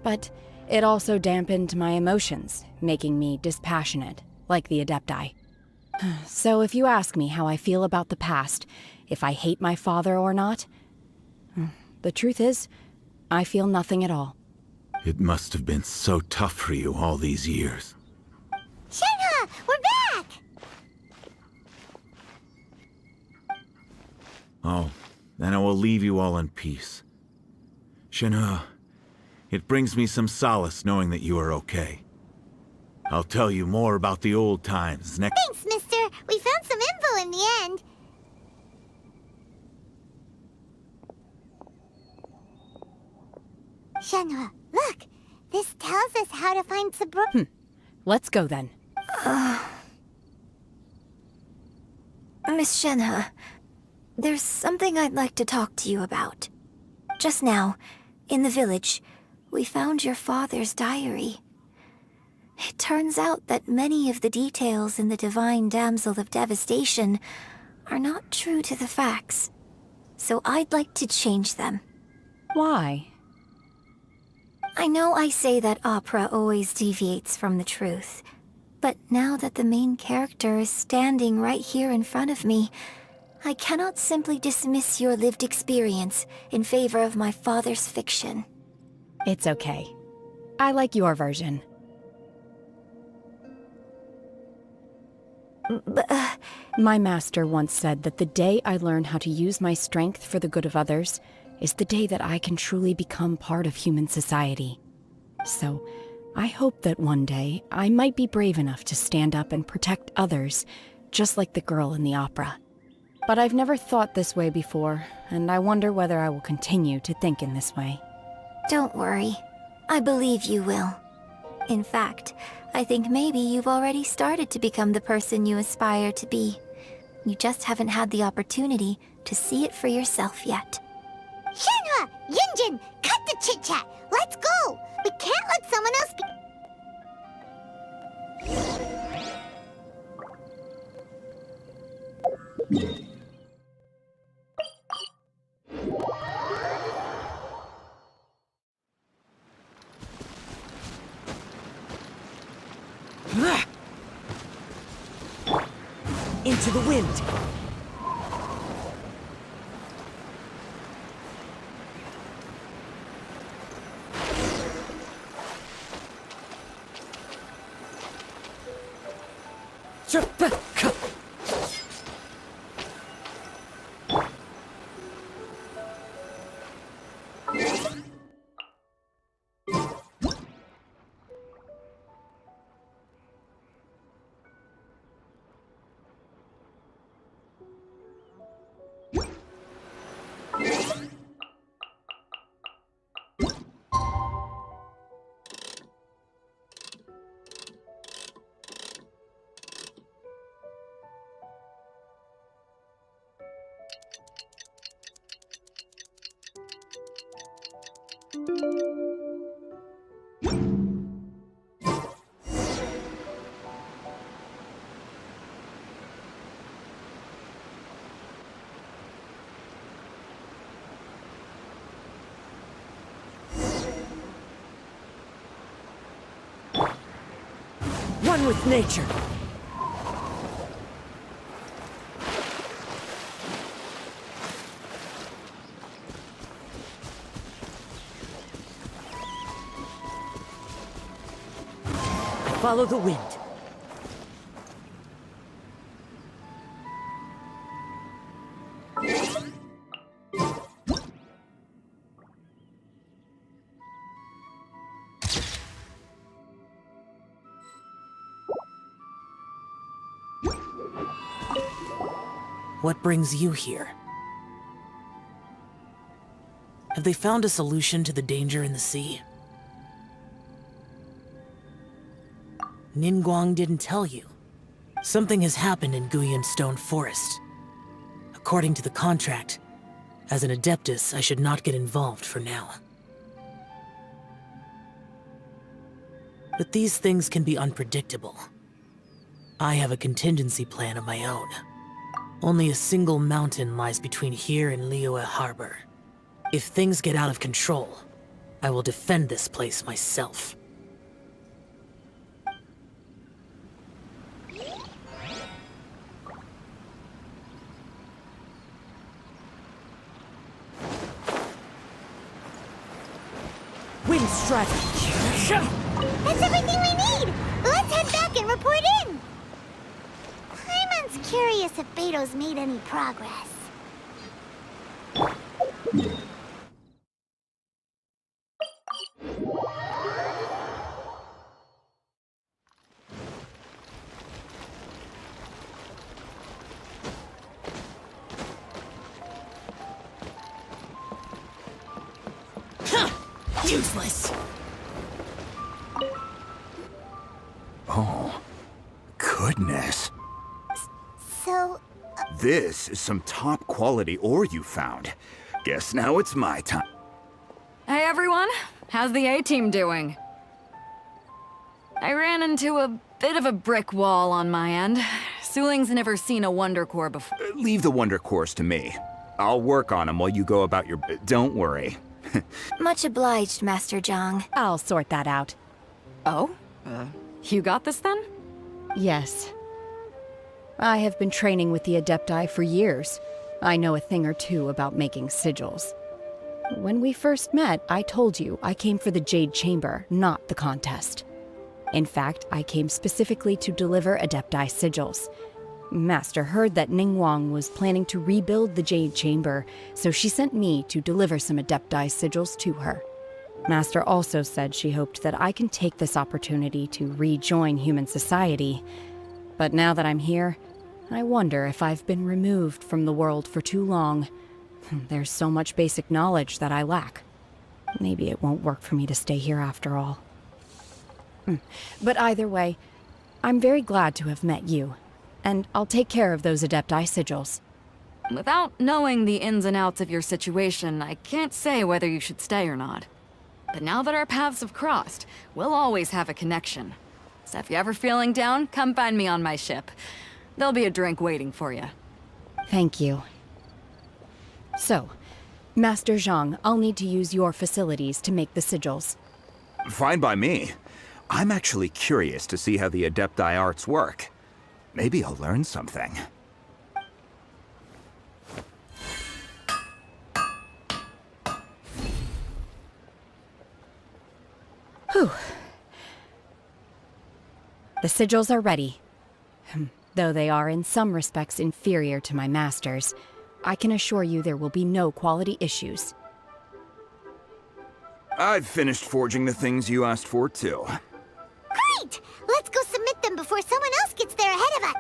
But it also dampened my emotions, making me dispassionate, like the Adepti. So if you ask me how I feel about the past, if I hate my father or not, the truth is, I feel nothing at all. It must have been so tough for you all these years. Shenhe, we're back! Oh, then I will leave you all in peace. Shenhe, it brings me some solace knowing that you are okay. I'll tell you more about the old times next— Thanks, mister. We found some info in the end. Shenhe, look! This tells us how to find Sabro— Let's go then. Miss Shenhe, there's something I'd like to talk to you about. Just now, in the village, we found your father's diary. It turns out that many of the details in the Divine Damsel of Devastation are not true to the facts. So I'd like to change them. Why? I know I say that opera always deviates from the truth, but now that the main character is standing right here in front of me, I cannot simply dismiss your lived experience in favor of my father's fiction. It's okay. I like your version. My master once said that the day I learn how to use my strength for the good of others is the day that I can truly become part of human society. So, I hope that one day I might be brave enough to stand up and protect others, just like the girl in the opera. But I've never thought this way before, and I wonder whether I will continue to think in this way. Don't worry. I believe you will. In fact, I think maybe you've already started to become the person you aspire to be. You just haven't had the opportunity to see it for yourself yet. Shenhe! Yunjin! Cut the chit-chat! Let's go! We can't let someone else Into the wind! One with nature. Follow the wind. What brings you here? Have they found a solution to the danger in the sea? Ningguang didn't tell you. Something has happened in Guyan Stone Forest. According to the contract, as an Adeptus, I should not get involved for now. But these things can be unpredictable. I have a contingency plan of my own. Only a single mountain lies between here and Liyue Harbor. If things get out of control, I will defend this place myself. Wind strike! That's everything we need! Let's head back and report in! Paimon's curious if Beto's made any progress. Useless! Oh, goodness. So, This is some top quality ore you found. Guess now it's my time. Hey everyone, how's the A-team doing? I ran into a bit of a brick wall on my end. Suling's never seen a Wonder Core before. Leave the Wonder Cores to me. I'll work on them while you go about your... Don't worry. Much obliged, Master Zhang. I'll sort that out. Oh? You got this then? Yes. I have been training with the Adepti for years. I know a thing or two about making sigils. When we first met, I told you I came for the Jade Chamber, not the contest. In fact, I came specifically to deliver Adepti sigils. Master heard that Ningguang was planning to rebuild the Jade Chamber, so she sent me to deliver some Adepti sigils to her. Master also said she hoped that I can take this opportunity to rejoin human society. But now that I'm here, I wonder if I've been removed from the world for too long. There's so much basic knowledge that I lack. Maybe it won't work for me to stay here after all. But either way, I'm very glad to have met you. And I'll take care of those Adepti sigils. Without knowing the ins and outs of your situation, I can't say whether you should stay or not. But now that our paths have crossed, we'll always have a connection. So if you're ever feeling down, come find me on my ship. There'll be a drink waiting for you. Thank you. So, Master Zhang, I'll need to use your facilities to make the sigils. Fine by me. I'm actually curious to see how the Adepti arts work. Maybe I'll learn something. Whew. The sigils are ready. Though they are in some respects inferior to my master's, I can assure you there will be no quality issues. I've finished forging the things you asked for, too. great! Let's go submit them before someone else gets there ahead of us.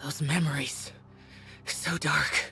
Those memories. So dark.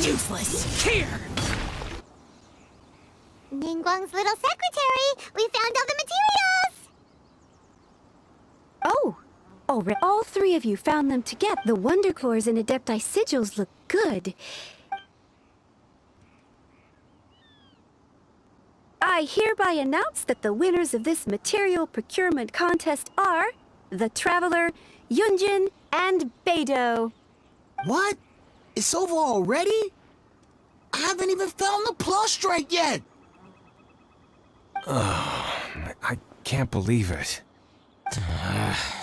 Useless. Here! Ningguang's little secretary! We found all the materials! Oh! All three of you found them together. The Wonder Cores and Adepti sigils look good. I hereby announce that the winners of this material procurement contest are the Traveler, Yunjin, and Beidou. What? It's over already? I haven't even found the plus strike yet! I can't believe it.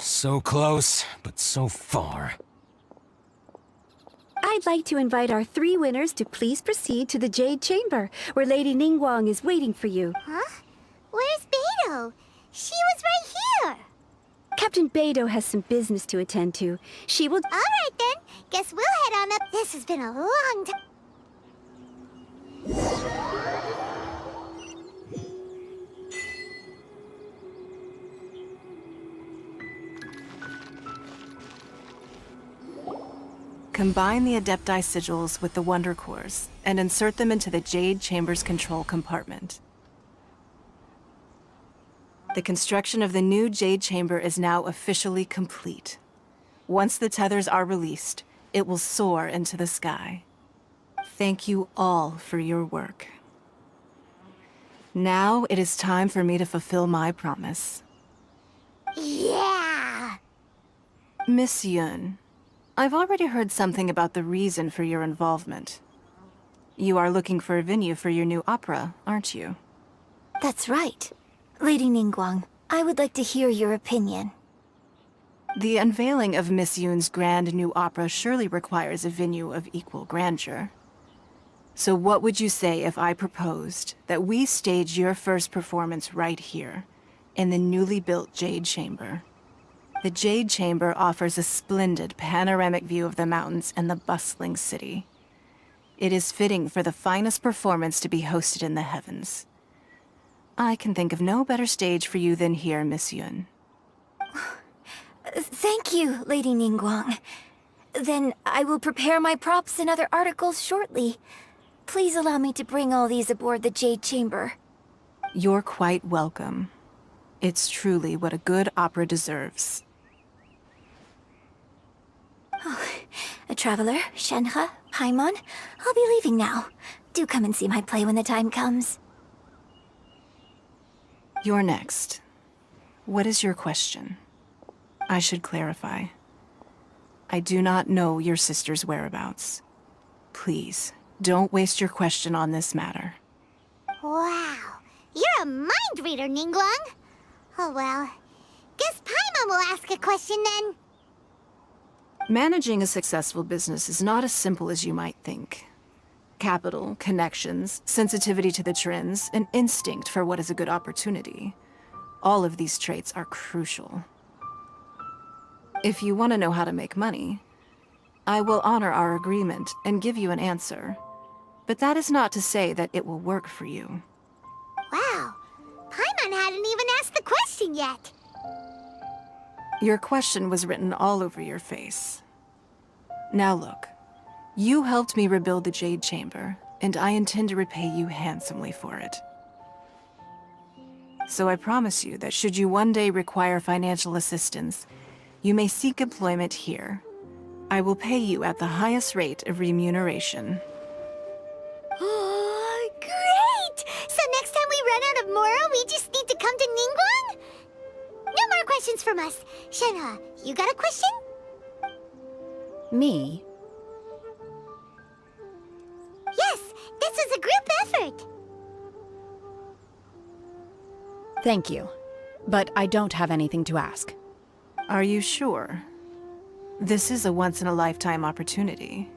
So close, but so far. I'd like to invite our three winners to please proceed to the Jade Chamber, where Lady Ningguang is waiting for you. Huh? Where's Beidou? She was right here! Captain Beidou has some business to attend to. She will... Alright then, guess we'll head on up. This has been a long time. Combine the Adepti sigils with the Wonder Cores and insert them into the Jade Chamber's control compartment. The construction of the new Jade Chamber is now officially complete. Once the tethers are released, it will soar into the sky. Thank you all for your work. Now it is time for me to fulfill my promise. Yeah! Miss Yun, I've already heard something about the reason for your involvement. You are looking for a venue for your new opera, aren't you? That's right. Lady Ningguang, I would like to hear your opinion. The unveiling of Miss Yun's grand new opera surely requires a venue of equal grandeur. So what would you say if I proposed that we stage your first performance right here, in the newly built Jade Chamber? The Jade Chamber offers a splendid panoramic view of the mountains and the bustling city. It is fitting for the finest performance to be hosted in the heavens. I can think of no better stage for you than here, Miss Yun. Thank you, Lady Ningguang. Then I will prepare my props and other articles shortly. Please allow me to bring all these aboard the Jade Chamber. You're quite welcome. It's truly what a good opera deserves. A traveler, Shenhe, Paimon, I'll be leaving now. Do come and see my play when the time comes. You're next. What is your question? I should clarify. I do not know your sister's whereabouts. Please, don't waste your question on this matter. Wow, you're a mind reader, Ningguang. Oh well, guess Paimon will ask a question then. Managing a successful business is not as simple as you might think. Capital, connections, sensitivity to the trends, and instinct for what is a good opportunity. All of these traits are crucial. If you want to know how to make money, I will honor our agreement and give you an answer. But that is not to say that it will work for you. Wow, Paimon hadn't even asked the question yet. Your question was written all over your face. Now look, you helped me rebuild the Jade Chamber, and I intend to repay you handsomely for it. So I promise you that should you one day require financial assistance, you may seek employment here. I will pay you at the highest rate of remuneration. Oh, great! So next time we run out of Mora, we just need to come to Ningguang? No more questions from us. Shenhe, you got a question? Me? Yes, this is a group effort. Thank you. But I don't have anything to ask. Are you sure? This is a once-in-a-lifetime opportunity.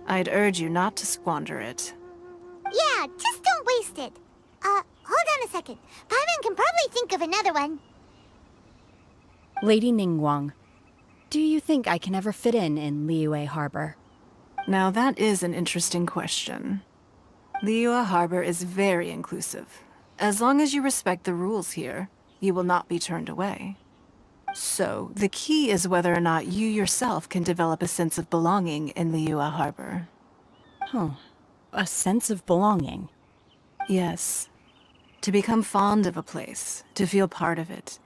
I'd urge you not to squander it. Yeah, just don't waste it. Hold on a second. Paimon can probably think of another one. Lady Ningguang, do you think I can ever fit in Liyue Harbor? Now that is an interesting question. Liyue Harbor is very inclusive. As long as you respect the rules here, you will not be turned away. So, the key is whether or not you yourself can develop a sense of belonging in Liyue Harbor. Huh. A sense of belonging. Yes. To become fond of a place, to feel part of it,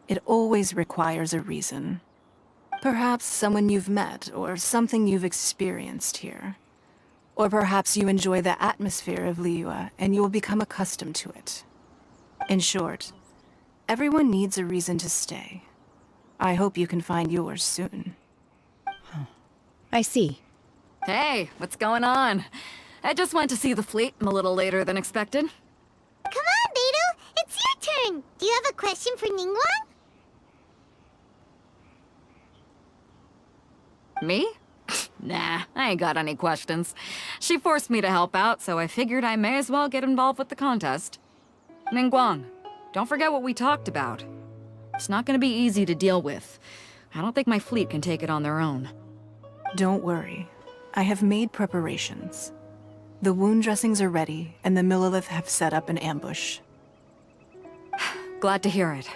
it always requires a reason. Perhaps someone you've met, or something you've experienced here. Or perhaps you enjoy the atmosphere of Liyue, and you will become accustomed to it. In short, everyone needs a reason to stay. I hope you can find yours soon. I see. Hey, what's going on? I just went to see the fleet a little later than expected. Come on, Beidou! It's your turn! Do you have a question for Ningguang? Me? Nah, I ain't got any questions. She forced me to help out, so I figured I may as well get involved with the contest. Ningguang, don't forget what we talked about. It's not gonna be easy to deal with. I don't think my fleet can take it on their own. Don't worry. I have made preparations. The wound dressings are ready, and the Millelith have set up an ambush. Glad to hear it.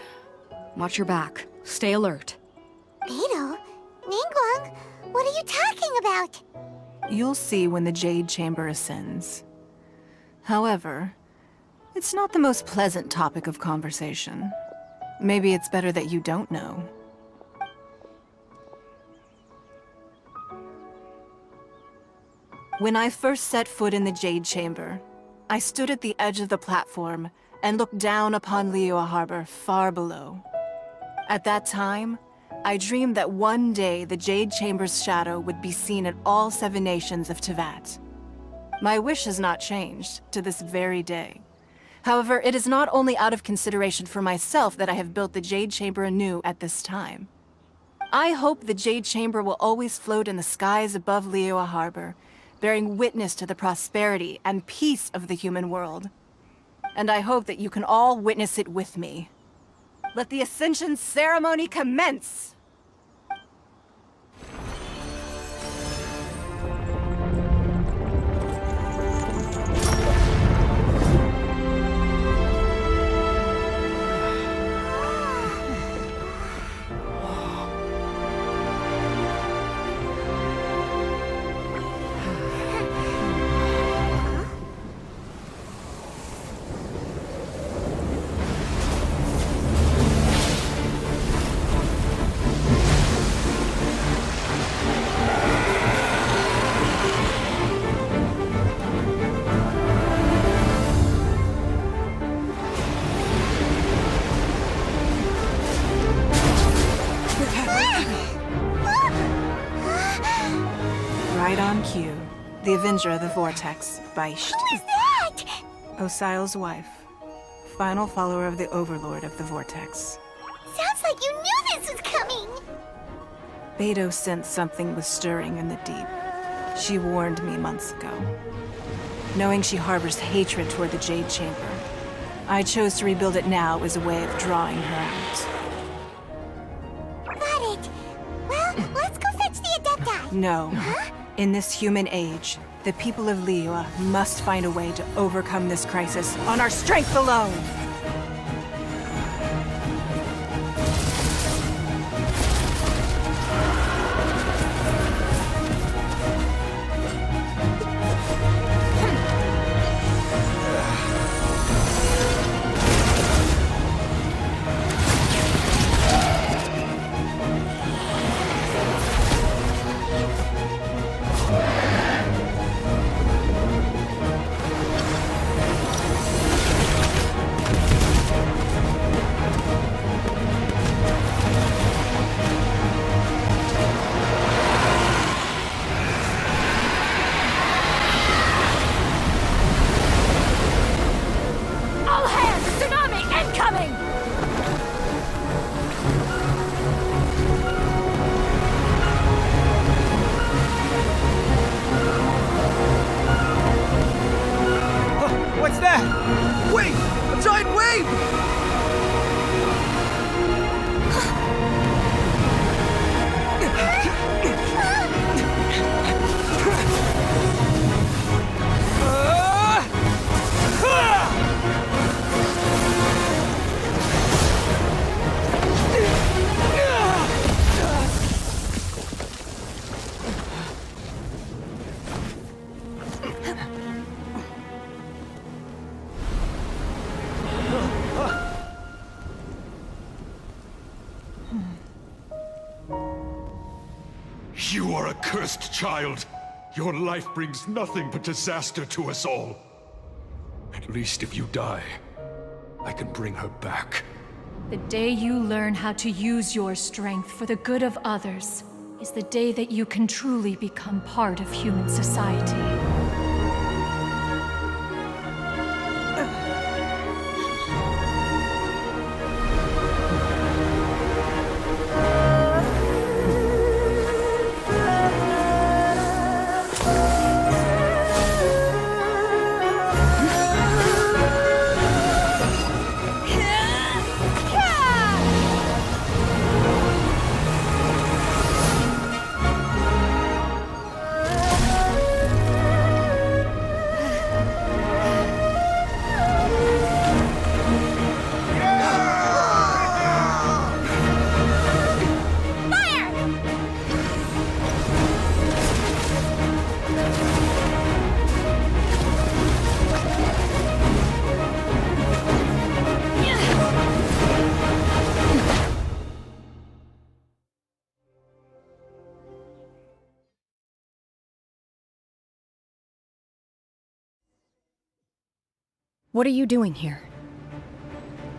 Watch your back. Stay alert. Beidou? Ningguang? What are you talking about? You'll see when the Jade Chamber ascends. However, it's not the most pleasant topic of conversation. Maybe it's better that you don't know. When I first set foot in the Jade Chamber, I stood at the edge of the platform and looked down upon Liyue Harbor far below. At that time, I dreamed that one day the Jade Chamber's shadow would be seen at all 7 nations of Teyvat. My wish has not changed to this very day. However, it is not only out of consideration for myself that I have built the Jade Chamber anew at this time. I hope the Jade Chamber will always float in the skies above Liyue Harbor, bearing witness to the prosperity and peace of the human world. And I hope that you can all witness it with me. Let the Ascension ceremony commence! Right on cue. The Avenger of the Vortex, Beisht. Who is that? Osial's wife. Final follower of the Overlord of the Vortex. Sounds like you knew this was coming! Beidou sensed something was stirring in the deep. She warned me months ago. Knowing she harbors hatred toward the Jade Chamber, I chose to rebuild it now as a way of drawing her out. Got it. Well, let's go fetch the Adepti. No. Huh? In this human age, the people of Liyue must find a way to overcome this crisis on our strength alone! You are a cursed child. Your life brings nothing but disaster to us all. At least if you die, I can bring her back. The day you learn how to use your strength for the good of others is the day that you can truly become part of human society. What are you doing here?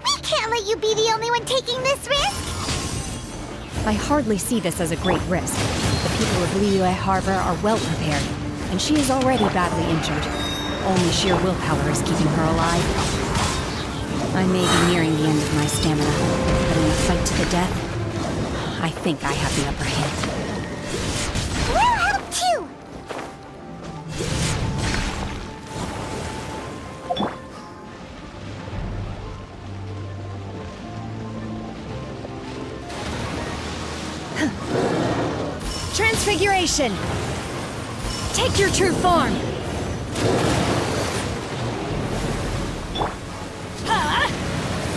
We can't let you be the only one taking this risk! I hardly see this as a great risk. The people of Liyue Harbor are well prepared, and she is already badly injured. Only sheer willpower is keeping her alive. I may be nearing the end of my stamina, but in a fight to the death, I think I have the upper hand. We'll help too! Transfiguration! Take your true form!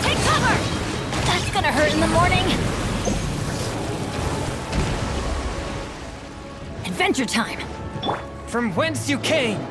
Take cover! That's gonna hurt in the morning. Adventure time! From whence you came!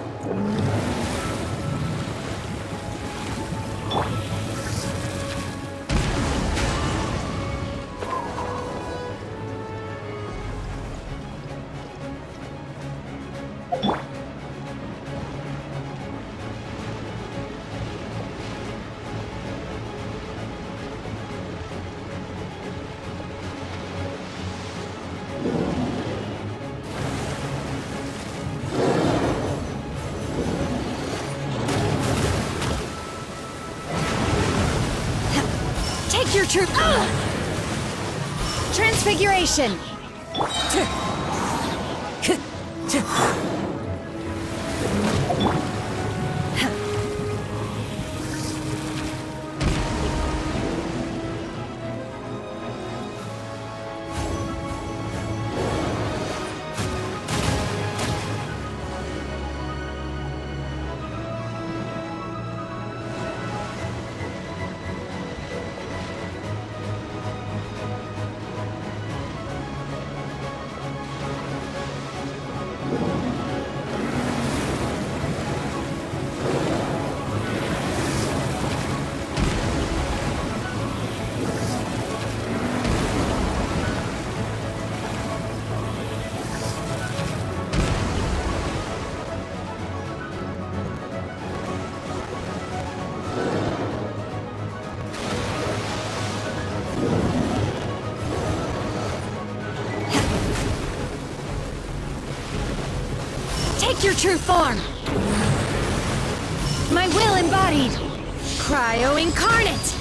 Take your true... Transfiguration! Take your true form! My will embodied! Cryo incarnate!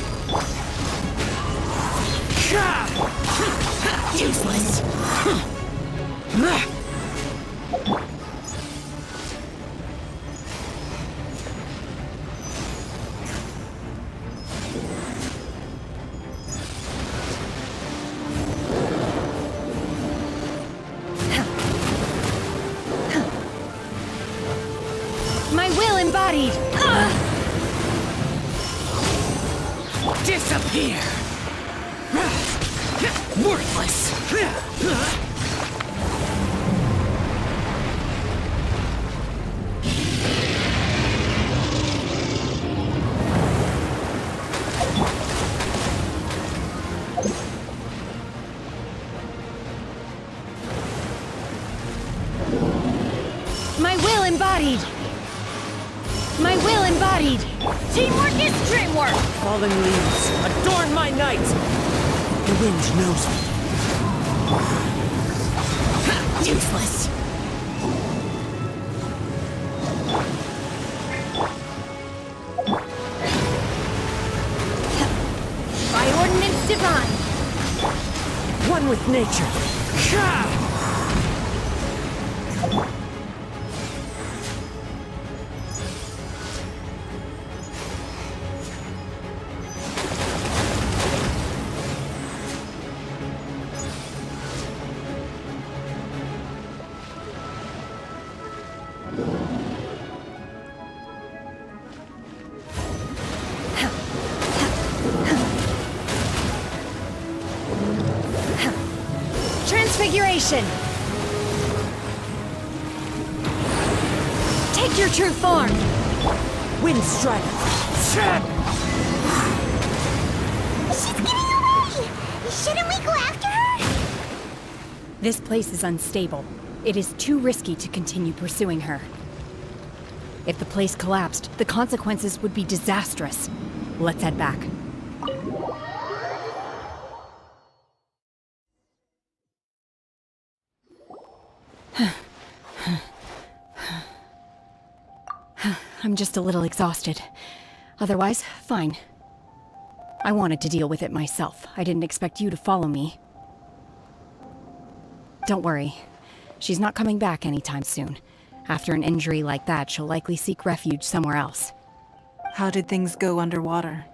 Useless! My will embodied! Disappear! Worthless! embodied! My will embodied! Teamwork is dreamwork! Fallen leaves, adorn my night! The wind knows me. Useless! By ordinance divine! One with nature! Transfiguration! Take your true form! Wind strike! She's getting away! Shouldn't we go after her? This place is unstable. It is too risky to continue pursuing her. If the place collapsed, the consequences would be disastrous. Let's head back. I'm just a little exhausted. Otherwise, fine. I wanted to deal with it myself. I didn't expect you to follow me. Don't worry. She's not coming back anytime soon. After an injury like that, she'll likely seek refuge somewhere else. How did things go underwater?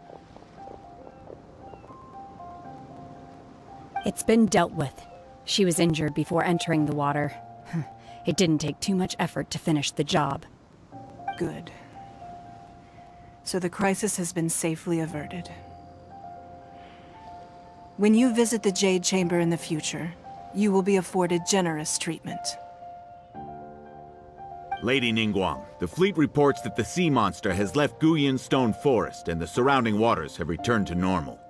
It's been dealt with. She was injured before entering the water. It didn't take too much effort to finish the job. Good. So the crisis has been safely averted. When you visit the Jade Chamber in the future, you will be afforded generous treatment. Lady Ningguang, the fleet reports that the sea monster has left Guyan Stone Forest and the surrounding waters have returned to normal.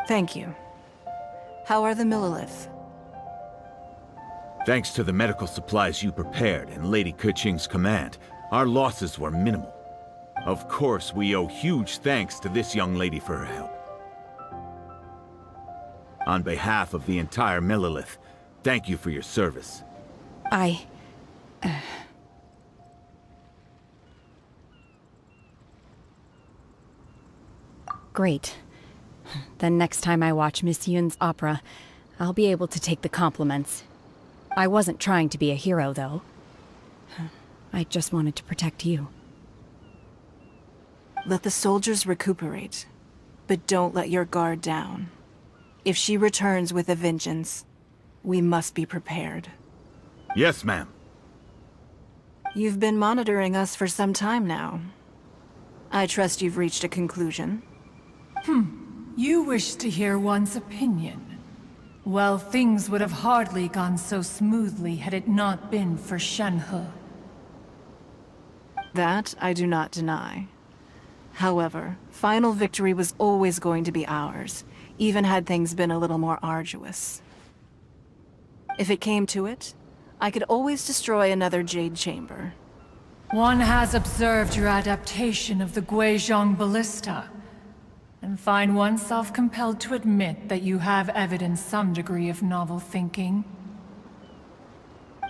Thank you. How are the Millilith? Thanks to the medical supplies you prepared and Lady Keqing's command, our losses were minimal. Of course, we owe huge thanks to this young lady for her help. On behalf of the entire Millilith, thank you for your service. Great. Then next time I watch Miss Yun's opera, I'll be able to take the compliments. I wasn't trying to be a hero, though. I just wanted to protect you. Let the soldiers recuperate, but don't let your guard down. If she returns with a vengeance, we must be prepared. Yes, ma'am. You've been monitoring us for some time now. I trust you've reached a conclusion. You wish to hear one's opinion. Well, things would have hardly gone so smoothly had it not been for Shenhe. That I do not deny. However, final victory was always going to be ours, even had things been a little more arduous. If it came to it, I could always destroy another Jade Chamber. One has observed your adaptation of the Guizhong Ballista, and find oneself compelled to admit that you have evidenced some degree of novel thinking.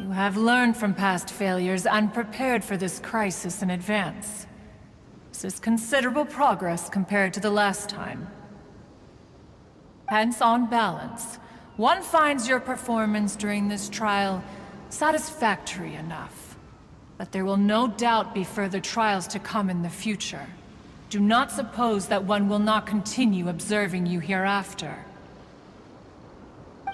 You have learned from past failures and prepared for this crisis in advance. This is considerable progress compared to the last time. Hence, on balance, one finds your performance during this trial satisfactory enough. But there will no doubt be further trials to come in the future. Do not suppose that one will not continue observing you hereafter.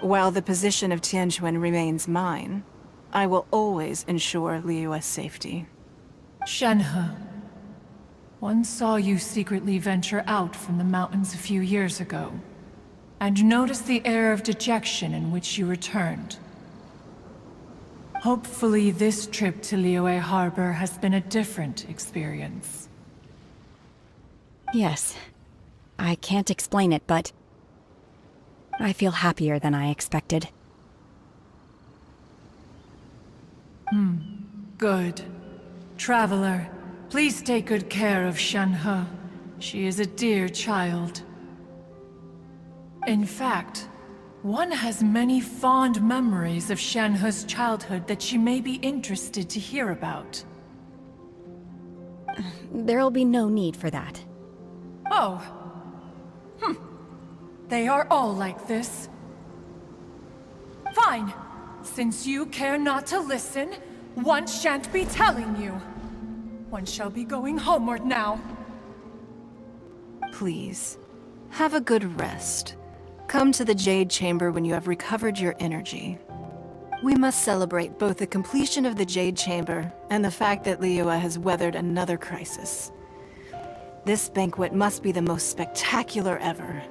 While the position of Tianquan remains mine, I will always ensure Liyue's safety. Shenhe, one saw you secretly venture out from the mountains a few years ago, and noticed the air of dejection in which you returned. Hopefully this trip to Liyue Harbor has been a different experience. Yes. I can't explain it, but I feel happier than I expected. Good. Traveler, please take good care of Shenhe. She is a dear child. In fact, one has many fond memories of Shenhe's childhood that she may be interested to hear about. There'll be no need for that. Oh. They are all like this. Fine. Since you care not to listen, one shan't be telling you. One shall be going homeward now. Please, have a good rest. Come to the Jade Chamber when you have recovered your energy. We must celebrate both the completion of the Jade Chamber and the fact that Liyue has weathered another crisis. This banquet must be the most spectacular ever.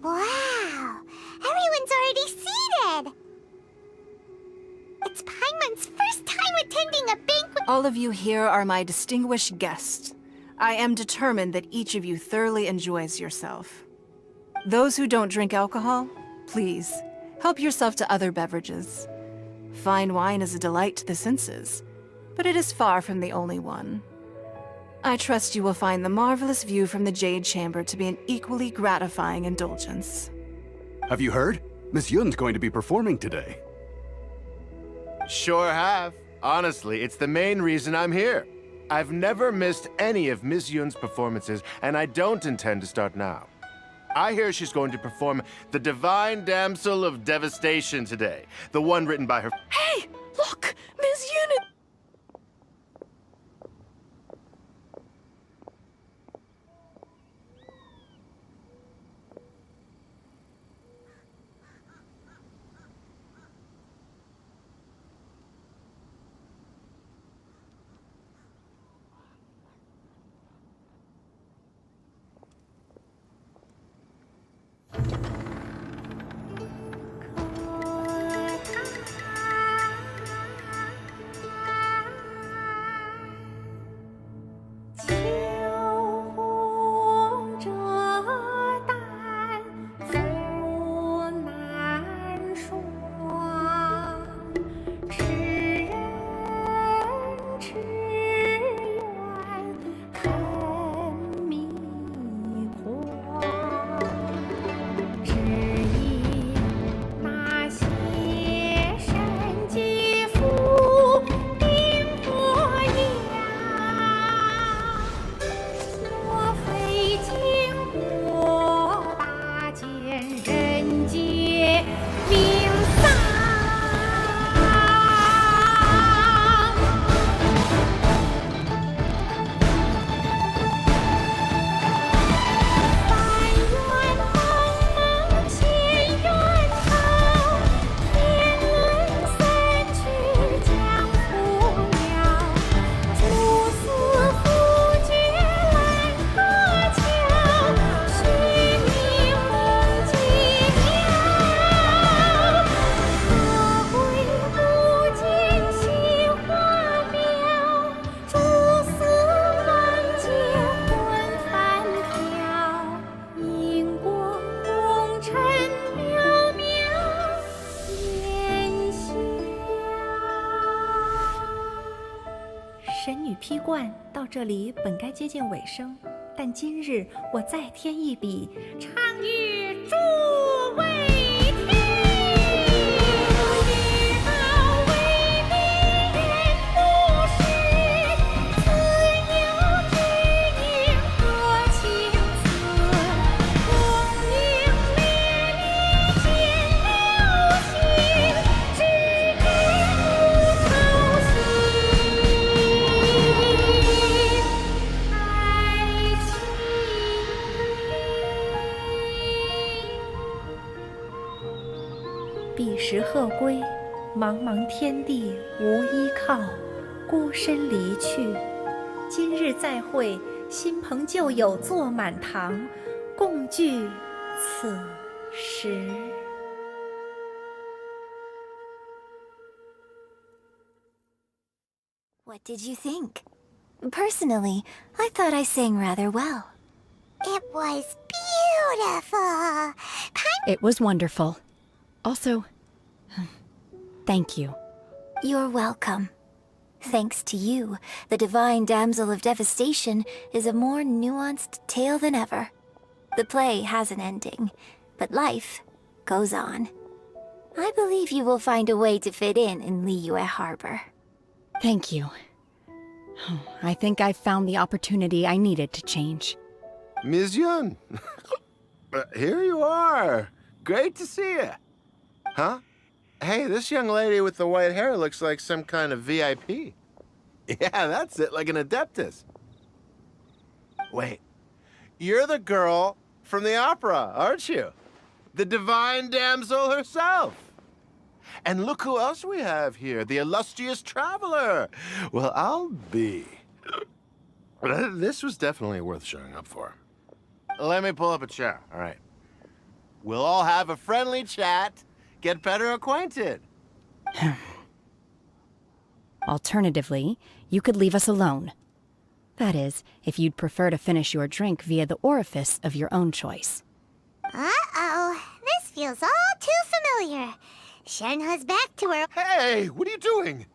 Wow! Everyone's already seated! It's Paimon's first time attending a banquet. All of you here are my distinguished guests. I am determined that each of you thoroughly enjoys yourself. Those who don't drink alcohol, please, help yourself to other beverages. Fine wine is a delight to the senses, but it is far from the only one. I trust you will find the marvelous view from the Jade Chamber to be an equally gratifying indulgence. Have you heard? Miss Yun's going to be performing today. Sure have. Honestly, it's the main reason I'm here. I've never missed any of Miss Yun's performances, and I don't intend to start now. I hear she's going to perform The Divine Damsel of Devastation today, the one written by her— Hey! Look! Miss Yun!这里本该接近尾声，但今日我再添一笔，唱与诸位听。彼时鹤归，茫茫天地无依靠，孤身离去。今日再会，新朋旧友坐满堂，共聚此时。What did you think? Personally, I thought I sang rather well. It was beautiful. It was wonderful. Also, thank you. You're welcome. Thanks to you, the Divine Damsel of Devastation is a more nuanced tale than ever. The play has an ending, but life goes on. I believe you will find a way to fit in Liyue Harbor. Thank you. I think I've found the opportunity I needed to change. Ms. Yun, here you are. Great to see you. Huh? Hey, this young lady with the white hair looks like some kind of VIP. Yeah, that's it, like an Adeptus. Wait, you're the girl from the opera, aren't you? The Divine Damsel herself. And look who else we have here, the illustrious traveler. Well, I'll be. This was definitely worth showing up for. Let me pull up a chair, all right. We'll all have a friendly chat, get better acquainted. Alternatively, you could leave us alone. That is, if you'd prefer to finish your drink via the orifice of your own choice. Uh-oh, this feels all too familiar. Shenhe's back to her. Hey, what are you doing?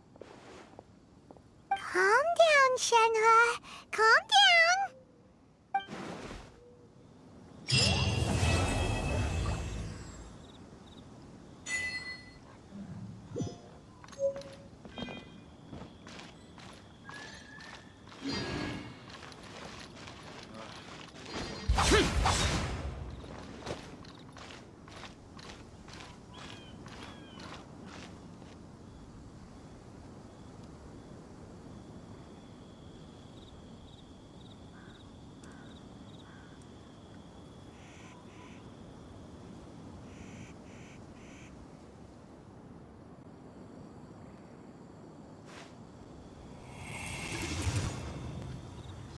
Calm down, Shenhe. Calm down.